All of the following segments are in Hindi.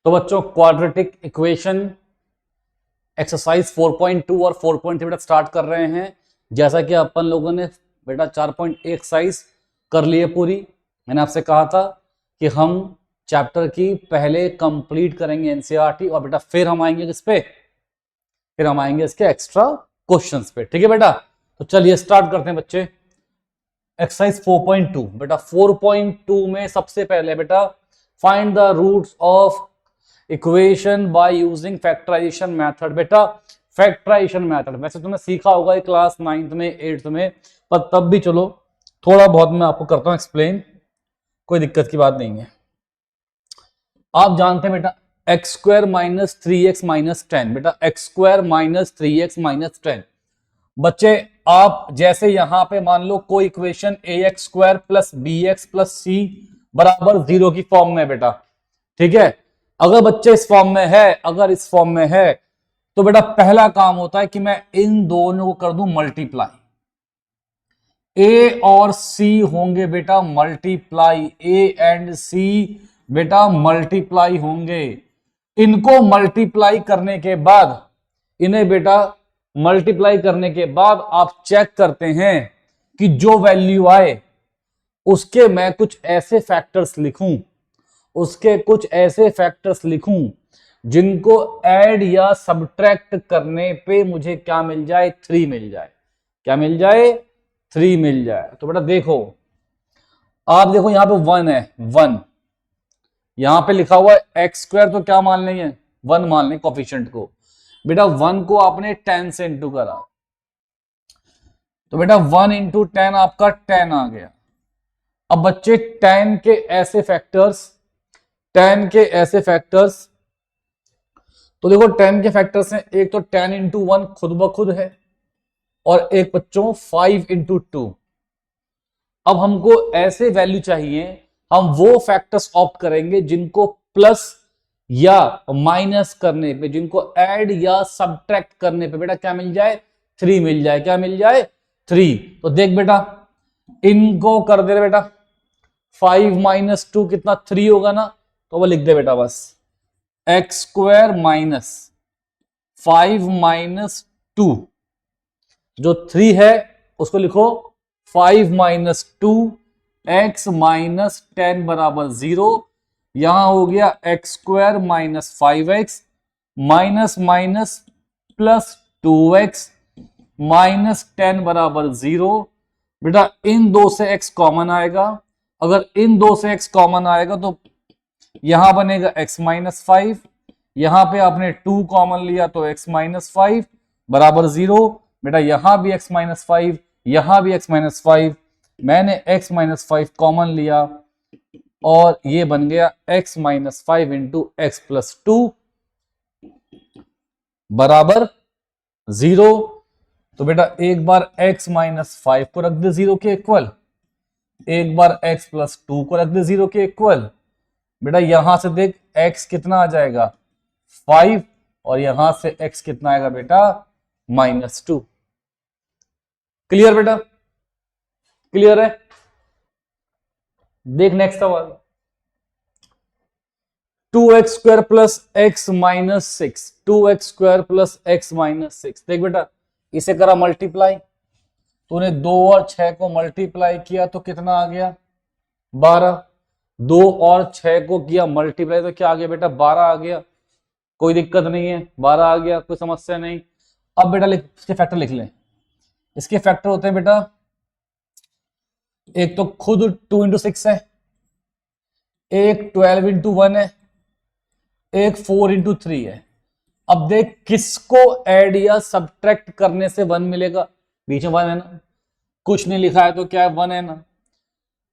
तो बच्चों क्वाड्रेटिक इक्वेशन एक्सरसाइज 4.2 और 4.3 बेटा स्टार्ट कर रहे हैं। जैसा कि अपन लोगों ने बेटा 4.1 एक्सरसाइज कर लिए पूरी। मैंने आपसे कहा था कि हम चैप्टर की पहले कंप्लीट करेंगे एनसीईआरटी और बेटा फिर हम आएंगे किस पे, फिर हम आएंगे इसके एक्स्ट्रा क्वेश्चंस पे। ठीक है बेटा, तो चलिए स्टार्ट करते हैं बच्चे। एक्सरसाइज 4.2 बेटा 4.2 में सबसे पहले बेटा find the roots of equation by using factorization method. बेटा फैक्टराइजेशन मेथड वैसे तुमने सीखा होगा क्लास 9th में 8th में, पर तब भी चलो थोड़ा बहुत मैं आपको करता हूं एक्सप्लेन, कोई दिक्कत की बात नहीं है। आप जानते हैं बेटा X square minus 3x minus 10, बेटा X square minus 3x minus 10। बच्चे आप जैसे यहां पे मान लो कोई equation ax square plus bx plus c बराबर 0 की फॉर्म में बेटा, ठीक है। अगर बच्चे इस फॉर्म में है, अगर इस फॉर्म में है तो बेटा पहला काम होता है कि मैं इन दोनों को कर दूं मल्टीप्लाई। ए और सी होंगे बेटा मल्टीप्लाई, ए एंड सी बेटा मल्टीप्लाई होंगे। इनको मल्टीप्लाई करने के बाद, इन्हें बेटा मल्टीप्लाई करने के बाद आप चेक करते हैं कि जो वैल्यू आए उसके मैं कुछ ऐसे फैक्टर्स लिखूं, उसके कुछ ऐसे फैक्टर्स लिखूं जिनको ऐड या सब्ट्रैक्ट करने पे मुझे क्या मिल जाए, 3 मिल जाए। क्या मिल जाए? 3 मिल जाए। तो बेटा देखो, आप देखो यहां पे 1 है, 1 यहां पे लिखा हुआ है एक्स स्क्वायर, तो क्या मान लेंगे 1 मान लें कोफिशिएंट को। बेटा 1 को आपने 10 से इंटू करा, तो बेटा 1 इंटू 10 आपका 10 आ गया। अब बच्चे 10 के ऐसे फैक्टर्स, 10 के ऐसे फैक्टर्स, तो देखो 10 के फैक्टर्स हैं, एक तो 10 इंटू 1 खुद ब खुद है, और एक बच्चों 5 इंटू 2। अब हमको ऐसे वैल्यू चाहिए, हम वो फैक्टर्स ऑप्ट करेंगे जिनको प्लस या माइनस करने पे, जिनको ऐड या सब्ट्रैक्ट करने पे बेटा क्या मिल जाए, 3 मिल जाए। क्या मिल जाए? 3। तो देख बेटा इनको कर दे बेटा, 5 माइनस 2 कितना 3 होगा ना, तो वो लिख दे बेटा बस एक्स स्क्वायर माइनस 5 माइनस 2, जो 3 है उसको लिखो 5 माइनस 2 एक्स माइनस 10 बराबर 0। यहां हो गया X square minus 5x minus minus plus 2x minus 10 बराबर 0। बेटा इन दो से x कॉमन आएगा, अगर इन दो से x कॉमन आएगा तो यहां बनेगा x माइनस 5, यहां पे आपने 2 कॉमन लिया तो x माइनस 5 बराबर 0। बेटा यहां भी x माइनस 5, यहां भी x माइनस 5, मैंने x माइनस 5 कॉमन लिया और ये बन गया x minus 5 into x plus 2 बराबर 0। तो बेटा एक बार x माइनस 5 को रख दे 0 के इक्वल, एक बार x प्लस 2 को रख दे 0 के इक्वल। बेटा यहां से देख x कितना आ जाएगा 5, और यहां से x कितना आएगा बेटा माइनस 2। क्लियर बेटा? क्लियर है? देख नेक्स्ट सवाल, 2x square plus X minus 6, 2x square plus X minus 6। देख बेटा इसे करा मल्टीप्लाई, तूने 2 और 6 को मल्टीप्लाई किया तो कितना आ गया 12, 2 और 6 को किया मल्टीप्लाई तो क्या आ गया बेटा 12 आ गया। कोई दिक्कत नहीं है, 12 आ गया, कोई समस्या नहीं। अब बेटा इसके फैक्टर लिख लें। इसके फैक्टर होते हैं बेटा, एक तो खुद 2 इंटू 6 है, एक 12 इंटू 1 है, एक 4 इंटू 3 है। अब देख किसको ऐड या सब्ट्रैक्ट करने से 1 मिलेगा, बीच में 1 है ना, कुछ नहीं लिखा है तो क्या है 1 है ना,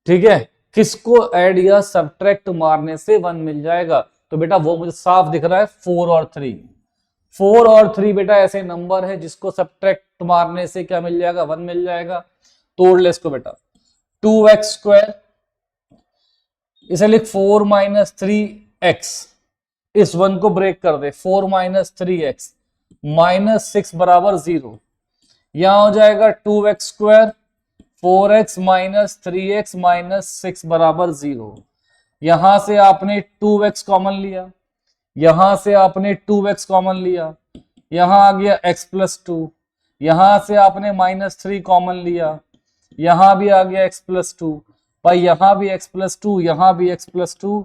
ठीक है। किसको ऐड या सब्ट्रैक्ट मारने से 1 मिल जाएगा, तो बेटा वो मुझे साफ दिख रहा है 4 और 3। 4 और 3 बेटा ऐसे नंबर है जिसको सब्ट्रैक्ट मारने से क्या मिल जाएगा 1 मिल जाएगा। तोड़ ले इसको बेटा, 2x स्क्वायर, इसे लिख 4 माइनस 3x, इस 1 को ब्रेक कर दे 4 माइनस 3x माइनस 6 बराबर 0। यहां हो जाएगा 2x square 4x minus 3x minus 6 बराबर 0। यहां से आपने 2x कॉमन लिया, यहां से आपने 2x कॉमन लिया, यहां आ गया x प्लस 2, यहां से आपने -3 कॉमन लिया, यहां भी आ गया x प्लस 2, भाई यहां भी x प्लस 2, यहां भी x प्लस 2,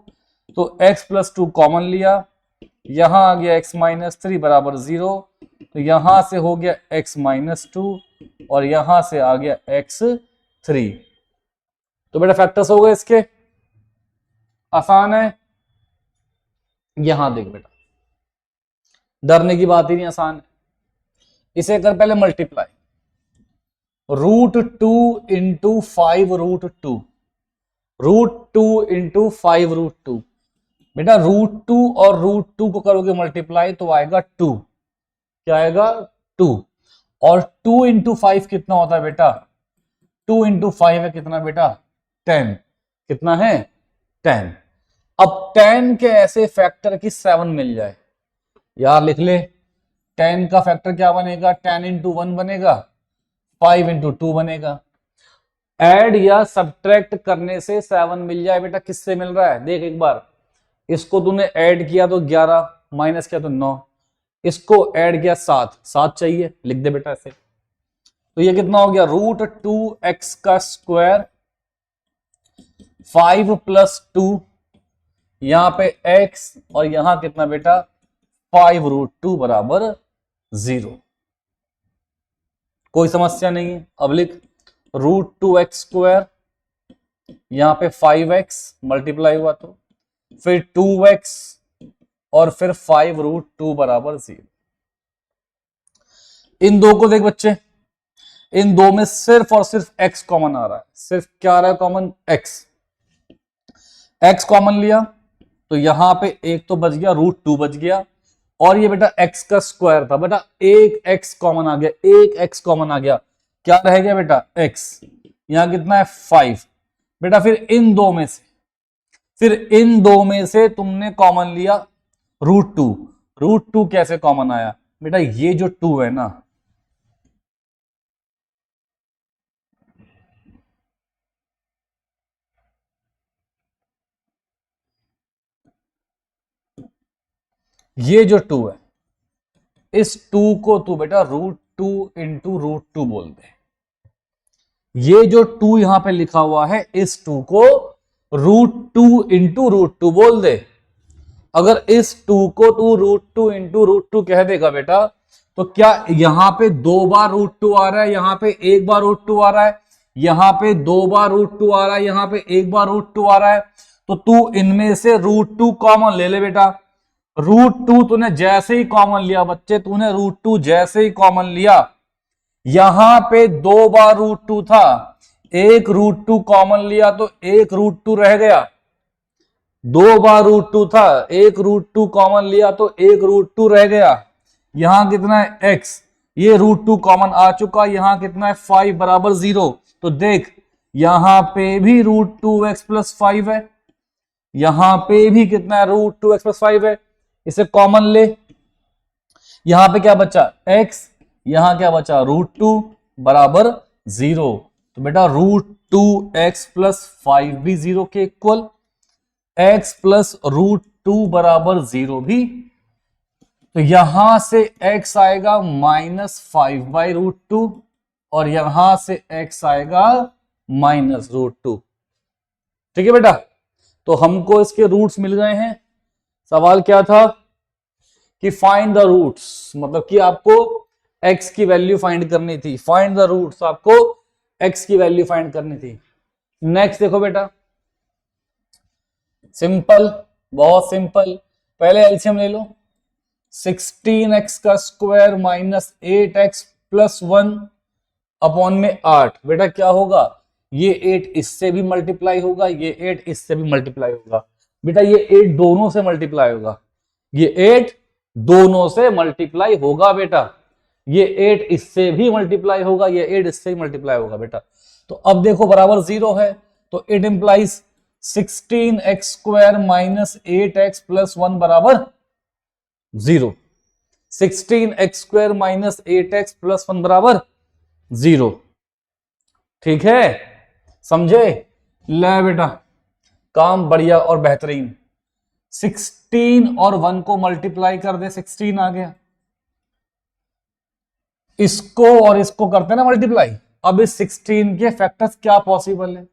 तो x प्लस 2 कॉमन लिया, यहां आ गया x माइनस 3 बराबर 0, तो यहां से हो गया x माइनस 2 और यहां से आ गया x3। तो बेटा फैक्टर्स हो गए इसके, आसान है। यहां देख बेटा, डरने की बात ही नहीं, आसान है। इसे कर पहले मल्टीप्लाई, √2 इंटू 5√2, √2 इंटू 5√2। बेटा √2 और √2 को करोगे मल्टीप्लाई तो आएगा 2, क्या आएगा 2, और 2 इंटू 5 कितना होता है बेटा, 2 इंटू 5 है कितना बेटा 10, कितना है 10। अब 10 के ऐसे फैक्टर की 7 मिल जाए, यार लिख ले, 10 का फैक्टर क्या बनेगा, 10 इंटू 1 बनेगा, 5 इंटू 2 बनेगा। ऐड या सब्ट्रैक्ट करने से 7 मिल जाए बेटा, किससे मिल रहा है देख एक बार, इसको तूने ऐड किया तो 11, माइनस किया तो 9, इसको ऐड किया 7, 7 चाहिए, लिख दे बेटा ऐसे। तो ये कितना हो गया, √2x का स्क्वायर 5 प्लस 2, यहां पे x और यहां कितना बेटा 5√2 बराबर 0। कोई समस्या नहीं है। अब लिख √2x स्क्वायर, यहां पे 5x मल्टीप्लाई हुआ तो फिर 2x और फिर 5√2 बराबर 0। इन दो को देख बच्चे, इन दो में सिर्फ और सिर्फ x कॉमन आ रहा है, सिर्फ क्या आ रहा है कॉमन, x कॉमन लिया तो यहां पे एक तो बच गया, √2 बच गया, और ये बेटा x का स्क्वायर था बेटा, एक x कॉमन आ गया, एक x कॉमन आ गया, क्या रह गया बेटा x, यहां कितना है 5 बेटा। फिर इन दो में से तुमने कॉमन लिया √2, √2 कैसे कॉमन आया बेटा, ये जो 2 है ना, ये जो 2 है, इस 2 को तू बेटा √2 इंटू √2 बोल दे। ये जो 2 यहां पे लिखा हुआ है, इस 2 को √2 इंटू √2 बोल दे। अगर इस 2 को तू √2 इंटू √2 कह देगा बेटा, तो क्या यहां पे 2 बार √2 आ रहा है, यहां पे 1 बार √2 आ रहा है, यहां पे 2 बार √2 आ रहा है, यहां पे 1 बार √2 आ रहा है, तो तू इनमें से √2 कॉमन ले ले बेटा। √2 तूने जैसे ही कॉमन लिया बच्चे, तूने √2 जैसे ही कॉमन लिया, यहां पे 2 बार √2 था, एक √2 कॉमन लिया तो एक √2 रह गया, 2 बार √2 था, एक √2 कॉमन लिया तो एक √2 रह गया, यहां कितना है x, ये √2 कॉमन आ चुका, यहां कितना है 5 बराबर 0। तो देख यहां पे भी √2x प्लस 5 है, यहां पे भी कितना है √2x प्लस 5 है, इसे कॉमन ले, यहां पे क्या बचा x, यहां क्या बचा √2 बराबर 0। तो बेटा √2x प्लस 5 भी 0 के इक्वल, x प्लस √2 बराबर 0 भी, तो यहां से x आएगा -5/√2 और यहां से x आएगा -√2। ठीक है बेटा, तो हमको इसके रूट्स मिल गए हैं। सवाल क्या था कि फाइंड द रूट्स, मतलब कि आपको x की वैल्यू फाइंड करनी थी, फाइंड द रूट्स, आपको x की वैल्यू फाइंड करनी थी। नेक्स्ट देखो बेटा, सिंपल, बहुत सिंपल, पहले एलसीएम ले लो, 16x का square minus 8x plus 1 upon में 8, बेटा क्या होगा, ये 8 इससे भी मल्टीप्लाई होगा, ये 8 इससे भी मल्टीप्लाई होगा, बेटा ये 8 दोनों से मल्टीप्लाई होगा, ये 8 दोनों से मल्टीप्लाई होगा बेटा, ये 8 इससे भी मल्टीप्लाई होगा, ये 8 इससे भी मल्टीप्लाई होगा बेटा। तो अब देखो बराबर 0 है, तो it implies 16x square minus 8x plus 1 बराबर 0, 16x square minus 8x plus 1 बराबर 0। ठीक है, समझे, ले बेटा काम बढ़िया और बेहतरीन। 16 और 1 को मल्टीप्लाई कर दे, 16 आ गया। इसको और इसको करते हैं ना मल्टीप्लाई। अब इस 16 के फैक्टर्स क्या पॉसिबल है?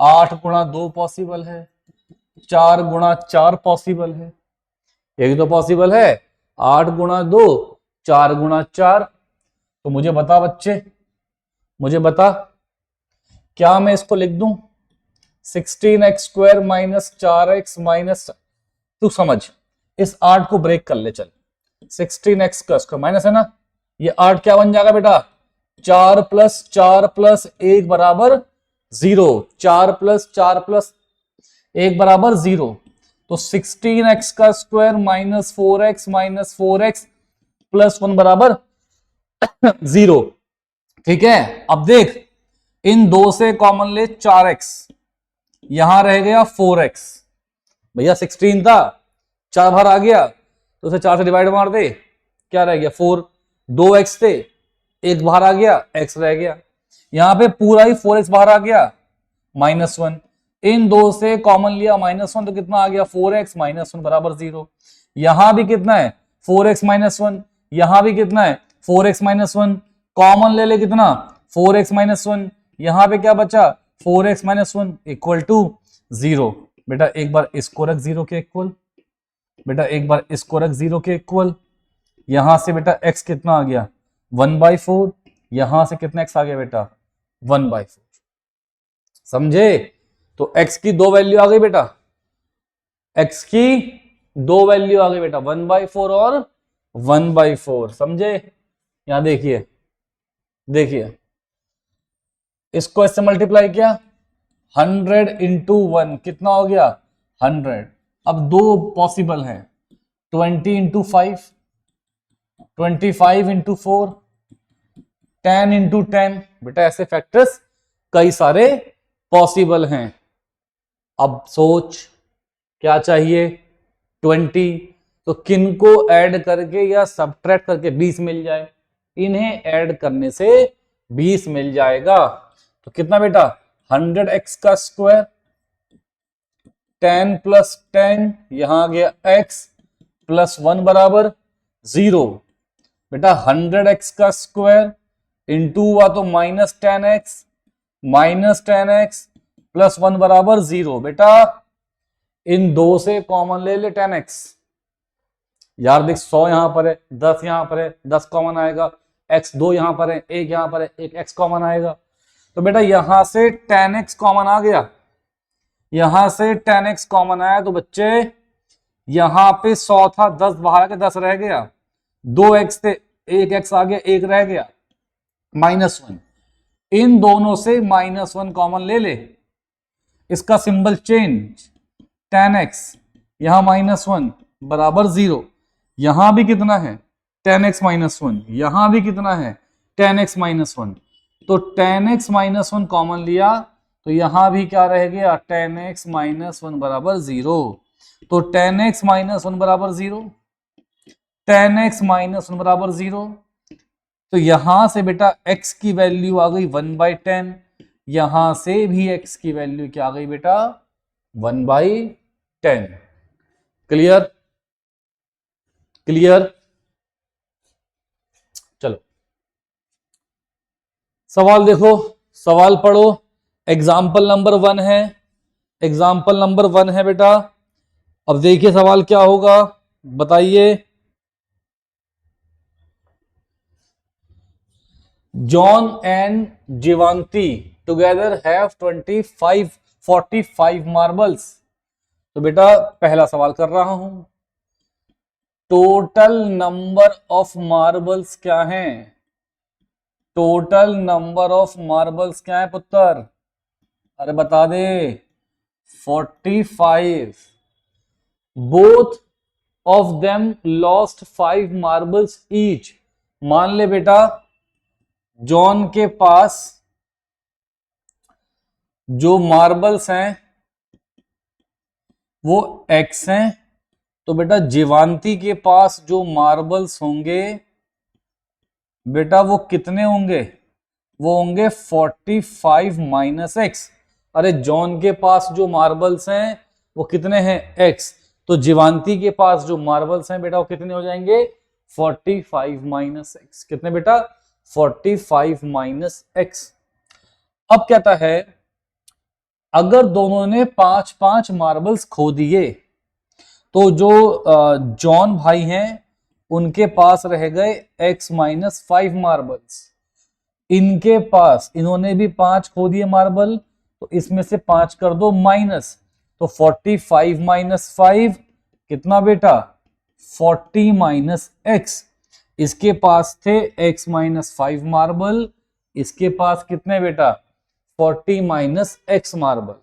8 गुणा 2 पॉसिबल है, 4 गुणा 4 पॉसिबल है, यही तो पॉसिबल है। 8 गुणा 2, 4 गुणा 4। तो मुझे बता बच्चे, मुझे बता, क्या मैं इसको लिख दूं 16x² माइनस 4x माइनस, तू समझ, इस 8 को ब्रेक कर ले चल, 16x का स्क्वायर माइनस है ना, ये 8 क्या बन जाएगा बेटा, 4 प्लस 4 प्लस 1 बराबर 0, 4 प्लस 4 प्लस 1 बराबर 0। तो 16x का स्क्वायर माइनस 4x प्लस 1 बराबर 0। ठीक है, अब देख, इन दो से कॉमन ले 4x, यहां रह गया 4x। भैया 16 था, 4 बाहर आ गया तो उसे 4 से डिवाइड मार दे, क्या रह गया 4। 2x थे, 1 बाहर आ गया, x रह गया। यहां पे पूरा ही 4x बाहर आ गया, -1। इन दो से कॉमन लिया -1, तो कितना आ गया 4x -1 बराबर 0। यहां भी कितना है 4x -1, यहां भी कितना है 4x -1, कॉमन ले ले कितना 4x -1, यहां पे क्या बचा 4x -1 इक्वल टू 0। बेटा एक बार इसको रख 0 के इक्वल, बेटा एक बार इसको रख 0 के इक्वल। यहां से बेटा x कितना आ गया 1/4, यहां से कितना x आ गया बेटा 1/4। समझे? तो x की दो वैल्यू आ गई बेटा, x की दो वैल्यू आ गई बेटा, 1/4 और 1/4। समझे? यहां देखिए, देखिए इसको इससे मल्टीप्लाई किया, 100 इंटू 1 कितना हो गया 100। अब दो पॉसिबल है, 20 इंटू 5, 25 इंटू 4, 10 इंटू 10। बेटा ऐसे फैक्टर्स कई सारे पॉसिबल हैं। अब सोच क्या चाहिए 20, तो किन को ऐड करके या सब्ट्रैक्ट करके 20 मिल जाए, इन्हें ऐड करने से 20 मिल जाएगा। तो कितना बेटा 100x का स्क्वायर, 10 प्लस 10, यहां आ गया x प्लस 1 बराबर 0। बेटा 100x का स्क्वायर इंटू हुआ तो -10x, -10x प्लस 1 बराबर 0। बेटा इन दो से कॉमन ले ले 10x। यार देख 100 यहां पर है, 10 यहां पर है, 10 कॉमन आएगा, x 2 यहां पर है, 1 यहां पर है, 1 x कॉमन आएगा। तो बेटा यहां से 10x कॉमन आ गया, यहां से 10x कॉमन आया, तो बच्चे यहां पे 100 था, 10 बाहर के 10 रह गया, 2x थे, 1x आ गया, 1 रह गया, -1। इन दोनों से -1 कॉमन ले ले, इसका सिंबल चेंज, 10x यहां -1 बराबर 0। यहां भी कितना है 10x -1, यहां भी कितना है 10x -1। तो 10x -1 कॉमन लिया तो यहां भी क्या रह गया 10x -1 बराबर 0। तो 10x -1 बराबर 0, 10x -1 बराबर 0। तो यहां से बेटा x की वैल्यू आ गई 1/10, यहां से भी x की वैल्यू क्या आ गई बेटा 1/10। क्लियर? क्लियर? चलो सवाल देखो, सवाल पढ़ो। एग्जाम्पल नंबर 1 है, एग्जाम्पल नंबर 1 है बेटा। अब देखिए सवाल क्या होगा, बताइए। John and Jeevanti together have 45 marbles. तो बेटा पहला सवाल कर रहा हूं, टोटल नंबर ऑफ मार्बल्स क्या है, टोटल नंबर ऑफ मार्बल्स क्या है पुत्र, अरे बता दे 45। Both of them lost 5 marbles each. मान ले बेटा जॉन के पास जो मार्बल्स हैं वो x हैं, तो बेटा जीवांती के पास जो मार्बल्स होंगे बेटा वो कितने होंगे, वो होंगे 45 माइनस x। अरे जॉन के पास जो मार्बल्स हैं वो कितने हैं x, तो जीवांती के पास जो मार्बल्स हैं बेटा वो कितने हो जाएंगे 45 माइनस एक्स। कितने बेटा 45 माइनस एक्स। अब कहता है अगर दोनों ने 5-5 मार्बल्स खो दिए तो जो जॉन भाई हैं उनके पास रह गए x-5 मार्बल्स। इनके पास इन्होंने भी 5 खो दिए मार्बल, तो इसमें से 5 कर दो माइनस, तो 45 माइनस 5 कितना बेटा 40 माइनस एक्स। इसके पास थे x-5 मार्बल, इसके पास कितने बेटा 40 माइनस एक्स मार्बल।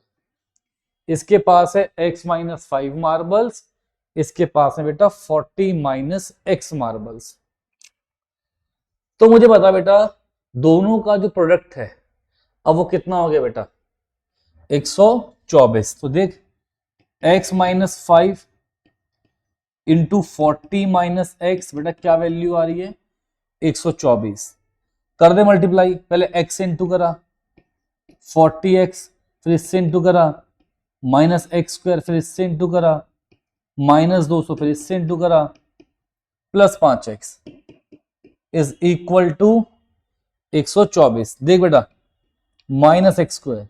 इसके पास है x-5 मार्बल्स, इसके पास है बेटा 40 माइनस एक्स मार्बल्स। तो मुझे बता बेटा दोनों का जो प्रोडक्ट है अब वो कितना हो गया बेटा 124। तो देख x-5 इंटू 40 माइनस एक्स बेटा क्या वैल्यू आ रही है 124। कर दे मल्टीप्लाई, पहले x से इंटू करा 40x, फिर इससे इंटू करा माइनस एक्स स्क्वायर, फिर इससे इंटू करा माइनस 200, फिर इससे इंटू करा plus 5x is equal to 124। देख बेटा माइनस एक्स स्क्वायर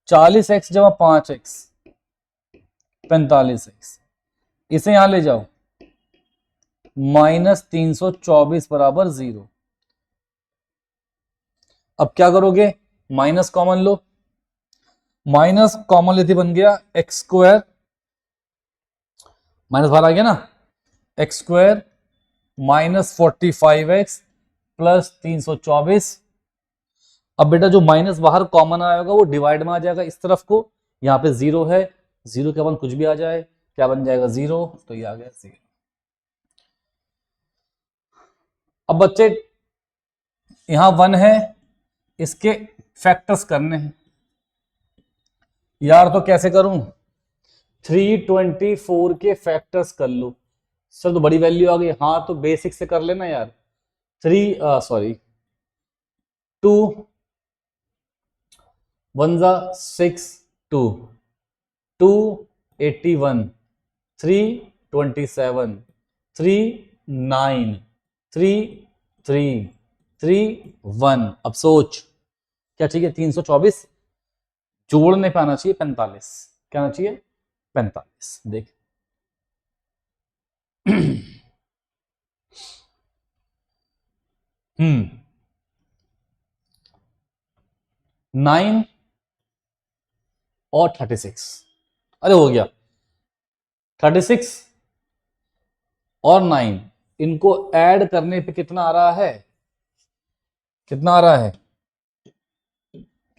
40x जमा 5x 45x, इसे यहां ले जाओ माइनस 324 बराबर 0। अब क्या करोगे माइनस कॉमन लो, माइनस कॉमन लेते बन गया एक्स स्क्वायर, माइनस बाहर आ गया ना, x square minus 45x plus 324। अब बेटा जो माइनस बाहर कॉमन आएगा वो डिवाइड में आ जाएगा इस तरफ को, यहां पे 0 है, 0 के बाद कुछ भी आ जाए क्या बन जाएगा 0, तो ये आ गया 0। अब बच्चे यहां 1 है, इसके फैक्टर्स करने हैं यार, तो कैसे करूं 324 के फैक्टर्स कर लो। सर तो बड़ी वैल्यू आ गई, हाँ तो बेसिक से कर लेना यार। 2 1 जा 6 2 281 327 3 9 3 3 3 1। अब सोच क्या चाहिए 324 जोड़ने पे आना चाहिए 45, क्या आना चाहिए 45। देख हम्म 9 और 36, अरे हो गया 36 और 9, इनको ऐड करने पे कितना आ रहा है, कितना आ रहा है,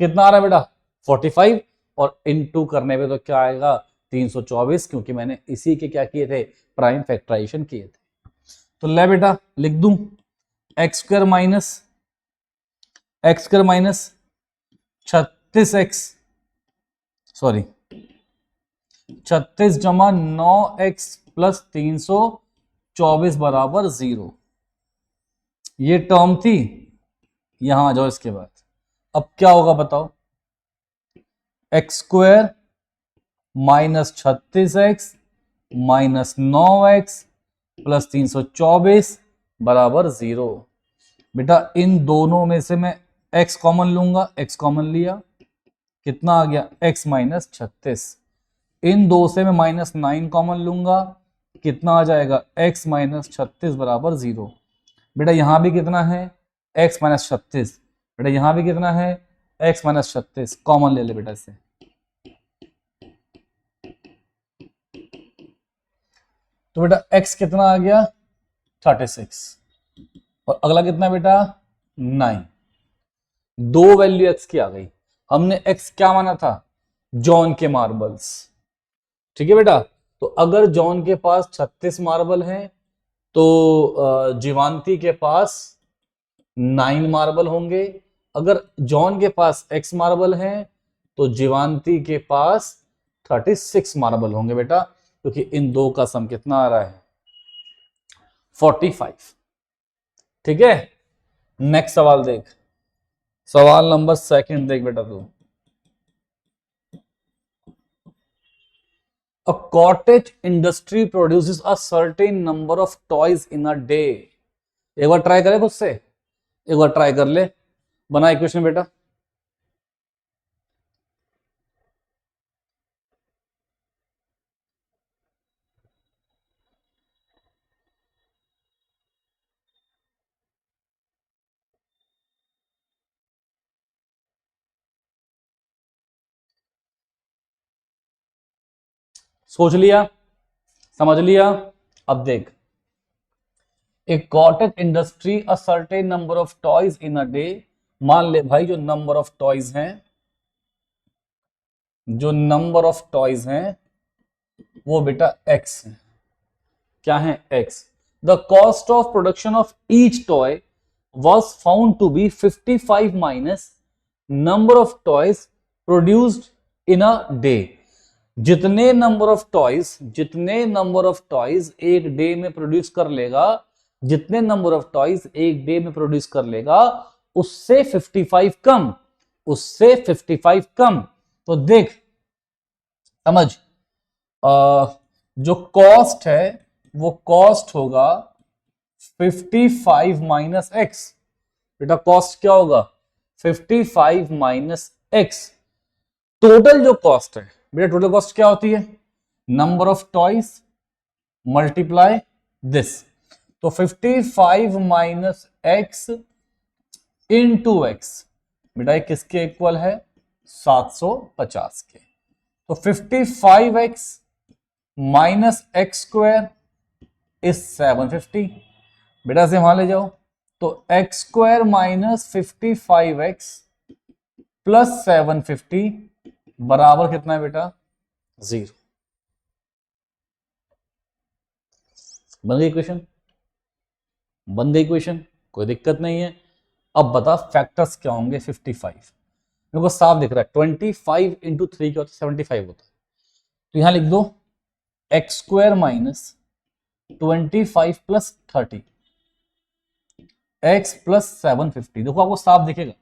कितना आ रहा है बेटा 45, और इनटू करने पे तो क्या आएगा 324, क्योंकि मैंने इसी के क्या किए थे प्राइम फैक्टराइजेशन किए थे। तो ले बेटा लिख दूं x square minus 36x, sorry 36 जमा 9x प्लस 324 बराबर 0। ये टर्म थी, यहां आ जाओ इसके बाद। अब क्या होगा बताओ x square minus 36x minus 9x plus 324 बराबर 0। बेटा इन दोनों में से मैं x कॉमन लूंगा, x कॉमन लिया कितना आ गया x माइनस 36। इन दो से मैं माइनस 9 कॉमन लूंगा, कितना आ जाएगा x माइनस 36 बराबर 0। बेटा यहां भी कितना है x माइनस 36, बेटा यहां भी कितना है x माइनस 36, कॉमन ले ले बेटा इसे। तो बेटा x कितना आ गया 36 और अगला कितना बेटा 9, दो वैल्यू x की आ गई। हमने x क्या माना था जॉन के मार्बल्स, ठीक है बेटा। तो अगर जॉन के पास 36 मार्बल हैं तो जीवांती के पास 9 मार्बल होंगे। अगर जॉन के पास x मार्बल हैं तो जीवांती के पास 36 मार्बल होंगे बेटा, क्योंकि इन दो का सम कितना आ रहा है 45। ठीक है नेक्स्ट सवाल देख, सवाल नंबर 2 देख बेटा तू। A cottage industry produces a certain number of toys in a day. एक बार ट्राई करें खुद से, एक बार ट्राई कर ले, बना इक्वेशन बेटा। सोच लिया, समझ लिया। अब देख, a cottage industry a certain number of toys in a day. मान ले भाई जो नंबर ऑफ टॉयज हैं, जो नंबर ऑफ टॉयज हैं वो बेटा एक्स है। क्या है? X. The cost of production of each toy was found to be 55 minus number of toys produced in a day. जितने नंबर ऑफ टॉयज, जितने नंबर ऑफ टॉयज एक डे में प्रोड्यूस कर लेगा, जितने नंबर ऑफ टॉयज एक डे में प्रोड्यूस कर लेगा, उससे 55 कम, उससे 55 कम। तो देख, समझ, जो कॉस्ट है वो कॉस्ट होगा 55 माइनस एक्स। बेटा कॉस्ट क्या होगा? 55 माइनस एक्स। टोटल जो कॉस्ट है बेटा, टोटल कॉस्ट क्या होती है? Number of toys multiply this. तो 55 माइनस एक्स इंटू एक्स बेटा किसके इक्वल है? 750 के। तो 55x minus x square is 750। बेटा से वहां ले जाओ, तो X square minus 55x plus 750 बराबर कितना है बेटा? 0। बन गई इक्वेशन, बन गई इक्वेशन, कोई दिक्कत नहीं है। अब बता फैक्टर्स क्या होंगे 55। मेरे को साफ दिख रहा है 25 इंटू 3 क्या होता है? 75 होता है। तो यहां लिख दो x square minus 25 plus 30 x plus 750। देखो आपको साफ दिखेगा,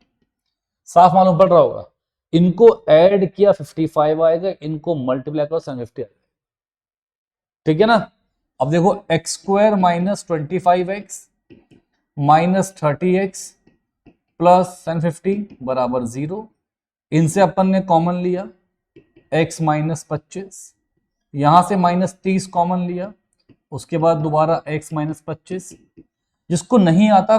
साफ मालूम पड़ रहा होगा। इनको ऐड किया 55 आएगा, इनको मल्टीप्लाई करो 750 आएगा। ठीक है ना? अब देखो x square minus 25x minus 30x plus 750 बराबर 0। इनसे अपन ने कॉमन लिया x माइनस 25, यहां से माइनस 30 कॉमन लिया, उसके बाद दोबारा x माइनस 25। जिसको नहीं आता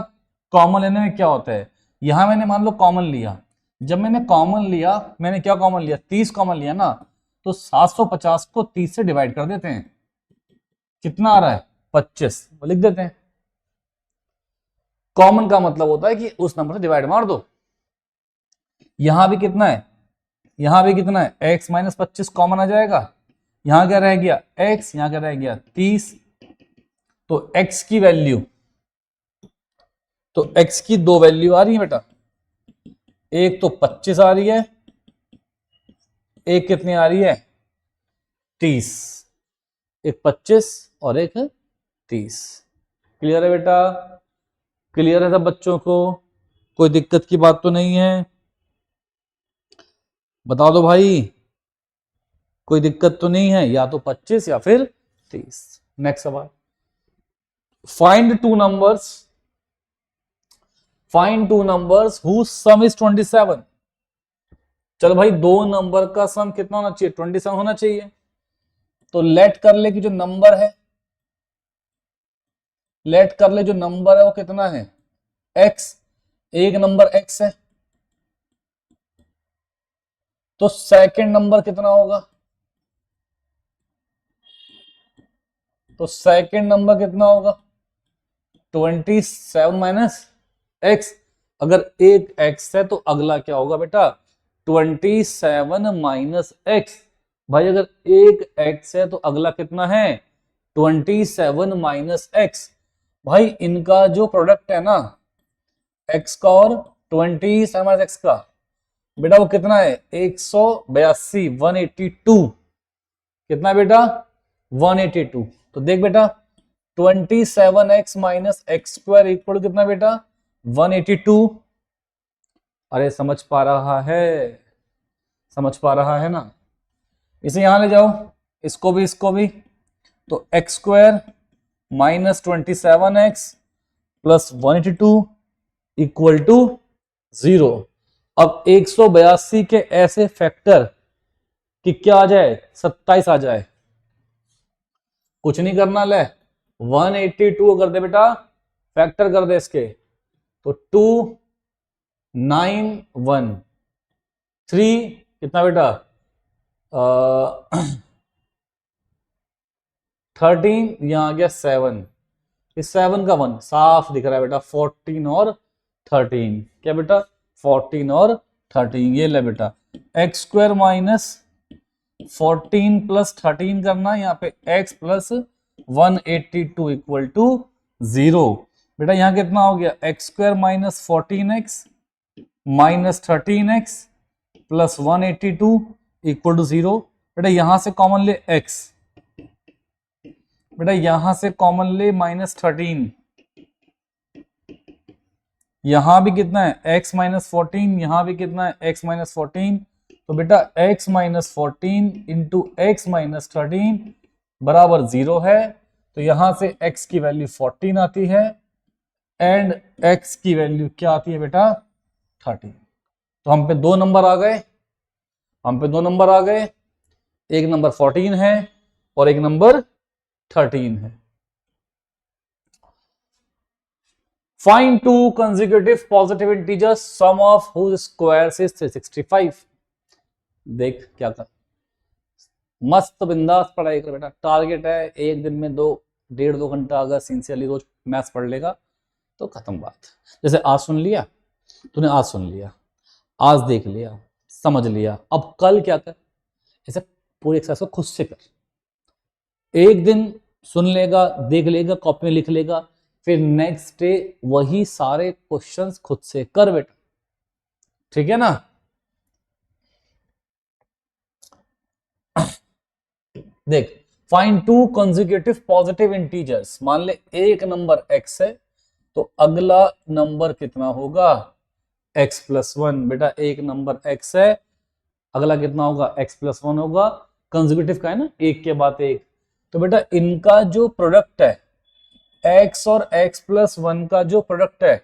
कॉमन लेने में क्या होता है, यहां मैंने मान लो कॉमन लिया, जब मैंने कॉमन लिया, मैंने क्या कॉमन लिया? 30 कॉमन लिया ना, तो 750 को 30 से डिवाइड कर देते हैं। कितना आ रहा है? 25, लिख देते हैं। कॉमन का मतलब होता है कि उस नंबर से डिवाइड मार दो। यहां भी कितना है? यहां भी कितना है? x माइनस 25 कॉमन आ जाएगा। यहां क्या रह गया? x, यहां क्या रह गया? 30। तो x की वैल्यू, तो x की दो वैल्यू आ रही है बेटा, एक तो 25 आ रही है, एक कितनी आ रही है? 30। एक 25 और एक 30। क्लियर है बेटा? क्लियर है सब बच्चों को? कोई दिक्कत की बात तो नहीं है? बता दो भाई, कोई दिक्कत तो नहीं है? या तो 25 या फिर 30। नेक्स्ट सवाल, find two numbers, find two numbers whose sum is 27। चलो भाई, दो नंबर का सम कितना होना चाहिए? 27 होना चाहिए। तो लेट कर ले कि जो नंबर है, लेट कर ले जो नंबर है वो कितना है? x। एक नंबर x है, तो सेकंड नंबर कितना होगा? तो सेकंड नंबर कितना होगा? 27 माइनस एक्स। अगर एक x है तो अगला क्या होगा बेटा? 27 माइनस एक्स। भाई अगर एक x है तो अगला कितना है? 27 माइनस एक्स। भाई इनका जो प्रोडक्ट है ना, x का और 27 माइनस एक्स का, बेटा वो कितना है? 182, 182। कितना बेटा? 182। तो देख बेटा 27x minus x square equal कितना बेटा? 182। अरे समझ पा रहा है? समझ पा रहा है ना? इसे यहां ले जाओ, इसको भी तो X square minus 27x plus 182 equal to 0। अब 182 के ऐसे फैक्टर कि क्या आ जाए, 27 आ जाए। कुछ नहीं करना, ले 182 कर दे बेटा, फैक्टर कर दे इसके, तो 2 9 1 3 कितना बेटा 13, यहां आ गया 7, इस 7 का 1 साफ दिख रहा है बेटा, 14 और 13, क्या बेटा 14 और 13, ये ले बेटा एक्स स्क्वायर माइनस 14 प्लस 13 करना, यहाँ पे x प्लस 182 इक्वल टू 0। बेटा यहाँ कितना हो गया, X square minus 14x minus 13x plus 182 equal to 0। बेटा यहां से कॉमन ले x, बेटा यहां से कॉमन ले माइनस 13, यहां भी कितना है x माइनस 14, यहां भी कितना है x माइनस 14, तो बेटा x minus 14 into x minus 13 बराबर 0 है। तो यहां से x की वैल्यू 14 आती है एंड x की वैल्यू क्या आती है बेटा 13। तो हम पे दो नंबर आ गए, एक नंबर 14 है और एक नंबर 13 है। Find two consecutive positive integers sum of whose squares is 365। देख क्या कर, मस्त बिंदास पढ़ाई कर बेटा, टारगेट है एक दिन में 1.5-2 घंटा अगर सिंसियरली रोज मैथ्स पढ़ लेगा तो खत्म बात। जैसे आज सुन लिया तूने, आज सुन लिया, आज देख लिया, समझ लिया, अब कल क्या कर, ऐसे पूरी एक्सरसाइज को खुद से कर। एक दिन सुन लेगा, देख लेगा, कॉपी में लिख लेगा, फिर नेक्स्ट डे वही सारे क्वेश्चंस खुद से कर बेटा, ठीक है ना। देख, find two consecutive positive integers, मान ले एक नंबर x है तो अगला नंबर कितना होगा x प्लस 1। बेटा एक नंबर x है, अगला कितना होगा x प्लस 1 होगा, कंसेक्यूटिव का है ना, एक के बाद एक। तो बेटा इनका जो प्रोडक्ट है x और x प्लस 1 का जो प्रोडक्ट है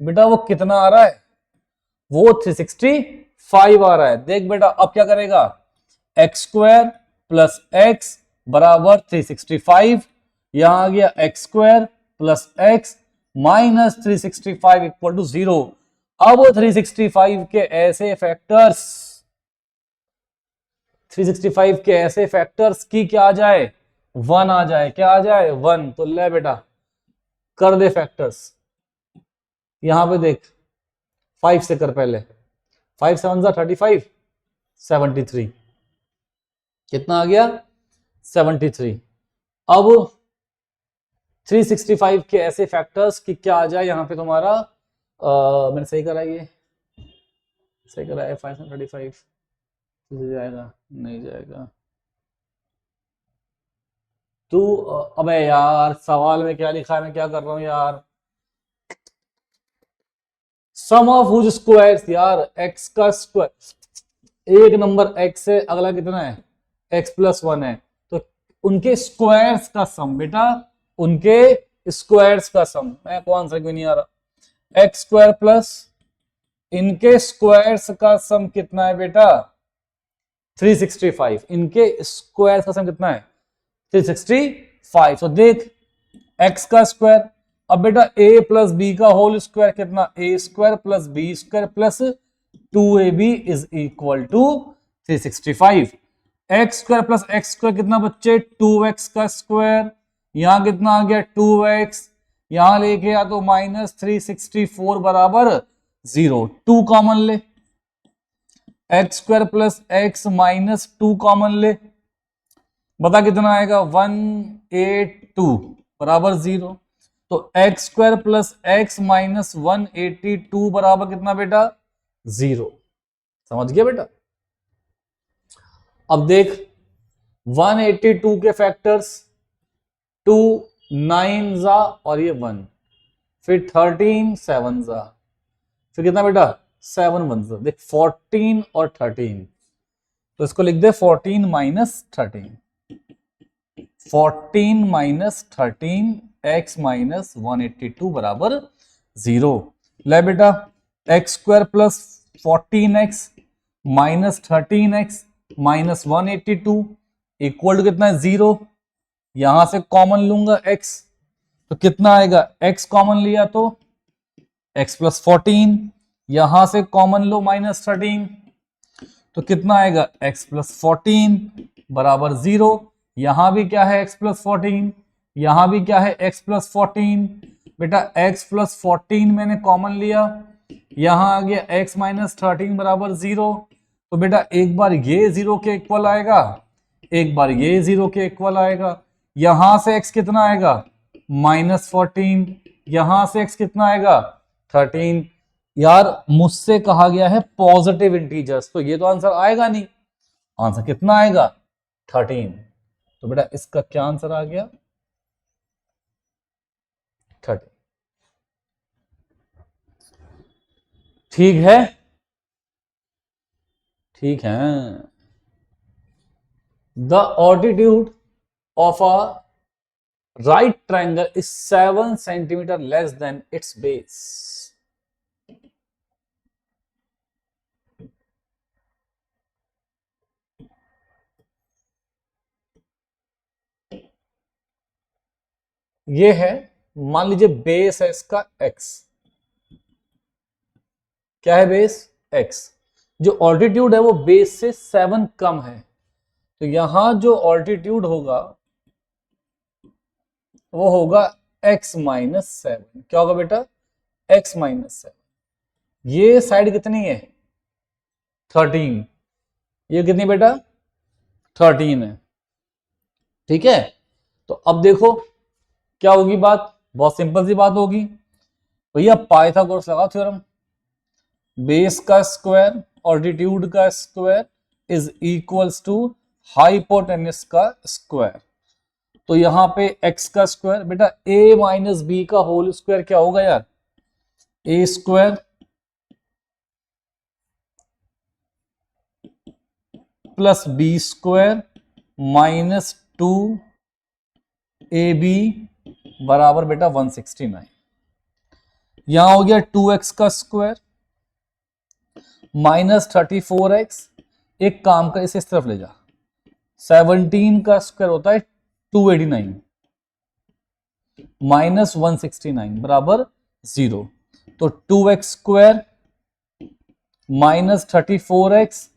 बेटा वो कितना आ रहा है, वो 365 आ रहा है। देख बेटा अब क्या करेगा, एक्स स्क्वायर प्लस एक्स बराबर 365, यहां आ गया X square plus X minus 365 equal to 0। अब 365 के ऐसे फैक्टर्स, 365 के ऐसे फैक्टर्स की क्या आ जाए, 1 आ जाए, क्या आ जाए 1। तो ले बेटा कर दे फैक्टर्स, यहां पे देख 5 से कर पहले, 5 7 35 73, कितना आ गया 73। अब 365 के ऐसे फैक्टर्स कि क्या आ जाए यहां पे तुम्हारा, मैंने सही करा, ये सही करा है, 5 35 जाएगा, नहीं जाएगा। तू अबे यार सवाल में क्या लिखा है, मैं क्या कर रहा हूं यार, सम ऑफ हुज स्क्वायर्स, यार x का स्क्वायर, एक नंबर x है, अगला कितना है x प्लस 1 है, तो उनके स्क्वायर्स का सम बेटा, उनके स्क्वायर्स का सम, मैं कौन सा क्यों नहीं आ रहा, x स्क्वायर प्लस इनके स्क्वायर्स का सम कितना है बेटा 365, इनके स्क्वायर्स का सम कितना है 365। तो देख x का स्क्वायर, अब बेटा a प्लस बी का होल स्क्वायर कितना, a square plus B square plus 2ab is equal to 365। X square plus X square कितना बच्चे 2x का स्क्वायर, यहां कितना आ गया 2x, यहां लेके आ तो माइनस 364 बराबर 0। 2 कॉमन ले, x square plus X minus 2 common ले, बता कितना आएगा 182 बराबर 0। तो X square plus X minus 182 बराबर कितना बेटा 0। समझ गया बेटा। अब देख 182 के फैक्टर्स 2 9 जा और ये 1, फिर 13 7 जा, फिर कितना बेटा 7 1 जा, देख 14 और 13, तो इसको लिख दे 14 माइनस 13। 14 माइनस 13 x माइनस 182 बराबर 0। ले बेटा X square plus 14x minus 13x minus 182 equal to कितना है 0। यहां से कॉमन लूंगा x, तो कितना आएगा, x कॉमन लिया तो x प्लस 14, यहां से कॉमन लो माइनस 13, तो कितना आएगा x प्लस 14 बराबर 0। यहां भी क्या है x प्लस 14, यहां भी क्या है x प्लस 14। बेटा x प्लस 14 मैंने कॉमन लिया, यहां आ गया x माइनस 13 बराबर 0। तो बेटा एक बार ये 0 के इक्वल आएगा, एक बार ये 0 के इक्वल आएगा। यहां से x कितना आएगा माइनस 14, यहां से x कितना आएगा 13। यार मुझसे कहा गया है पॉजिटिव इंटीजर्स, तो ये तो आंसर आएगा नहीं। आंसर कितना आएगा 13। तो बेटा इसका क्या आंसर आ गया 13। ठीक है, ठीक है। The altitude of a right triangle is 7 centimetre less than it's base. ये है, मान लीजिए बेस है इसका x, क्या है बेस x, जो ऑल्टीट्यूड है वो बेस से 7 कम है, तो यहां जो ऑल्टीट्यूड होगा वो होगा x माइनस 7। क्या होगा बेटा x माइनस 7। ये साइड कितनी है 13, ये कितनी बेटा 13 है। ठीक है, तो अब देखो क्या होगी बात, बहुत सिंपल सी बात होगी भैया, पाइथागोरस लगाओ थ्योरम। बेस का स्क्वायर ऑल्टीट्यूड का square is equals to hypotenuse का स्क्वायर। तो यहां पे x का स्क्वायर बेटा a माइनस बी का होल स्क्वायर क्या होगा यार, a square plus B square minus 2ab बराबर बेटा 169। यहां हो गया 2x का स्क्वायर माइनस 34x, एक काम का इसे इस तरफ ले जा, 17 का स्क्वायर होता है 289 माइनस 169 बराबर 0। तो 2x square minus 34x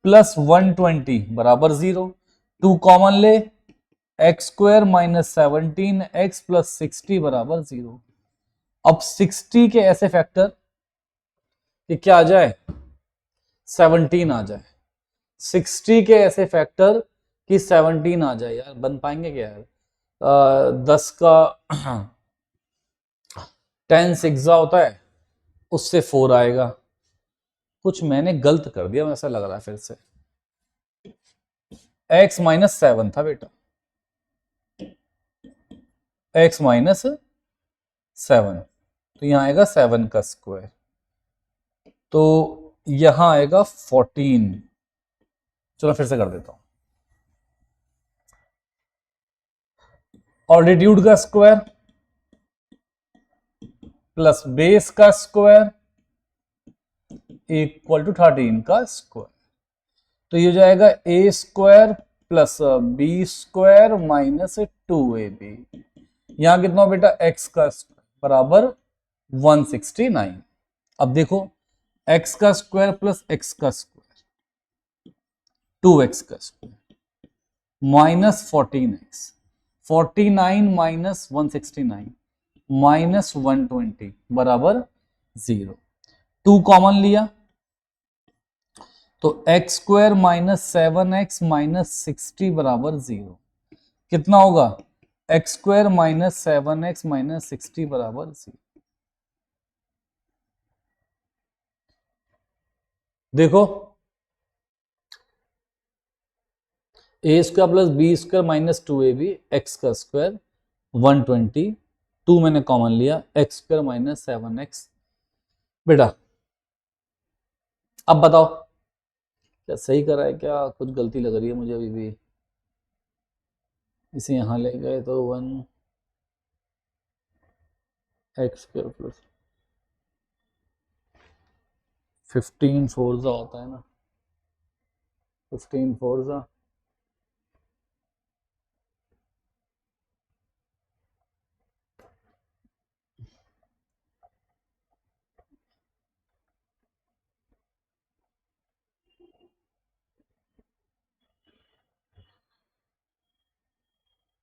plus 120 बराबर 0। 2 कॉमन ले, x square minus 17x plus 60 बराबर 0। अब 60 के ऐसे फैक्टर कि क्या आ जाए 17 आ जाए, 60 के ऐसे फैक्टर कि 17 आ जाए। यार बन पाएंगे क्या यार, 10 का 10 सिक्सा होता है, उससे 4 आएगा। कुछ मैंने गलत कर दिया, ऐसा लग रहा है फिर से। x माइनस 7 था बेटा, x माइनस 7, तो यहां आएगा 7 का स्क्वायर, तो यहां आएगा 14। चलो फिर से कर देता हूं, ऑल्टीट्यूड का स्क्वायर प्लस बेस का स्क्वायर इक्वल टू 13 का स्क्वायर। तो ये हो जाएगा a square plus B square minus 2ab। यहां कितना बेटा x का स्क्वायर बराबर 169। अब देखो x का स्क्वायर प्लस x का स्क्वायर 2x का square minus 14x, 49 minus 169 minus 120 बराबर 0। 2 कॉमन लिया तो X square minus 7x minus 60 बराबर 0। कितना होगा x square minus 7x minus 60 बराबर 0। देखो a square plus B square minus 2ab, x का स्क्वायर 120, 2 मैंने कॉमन लिया, एक्स स्क्वायर माइनस 7x। बेटा अब बताओ क्या सही करा है, क्या कुछ गलती लग रही है मुझे अभी भी। इसे यहाँ ले गए तो 1x² प्लस 15 फोर्जा होता है ना, 15 फोर्जा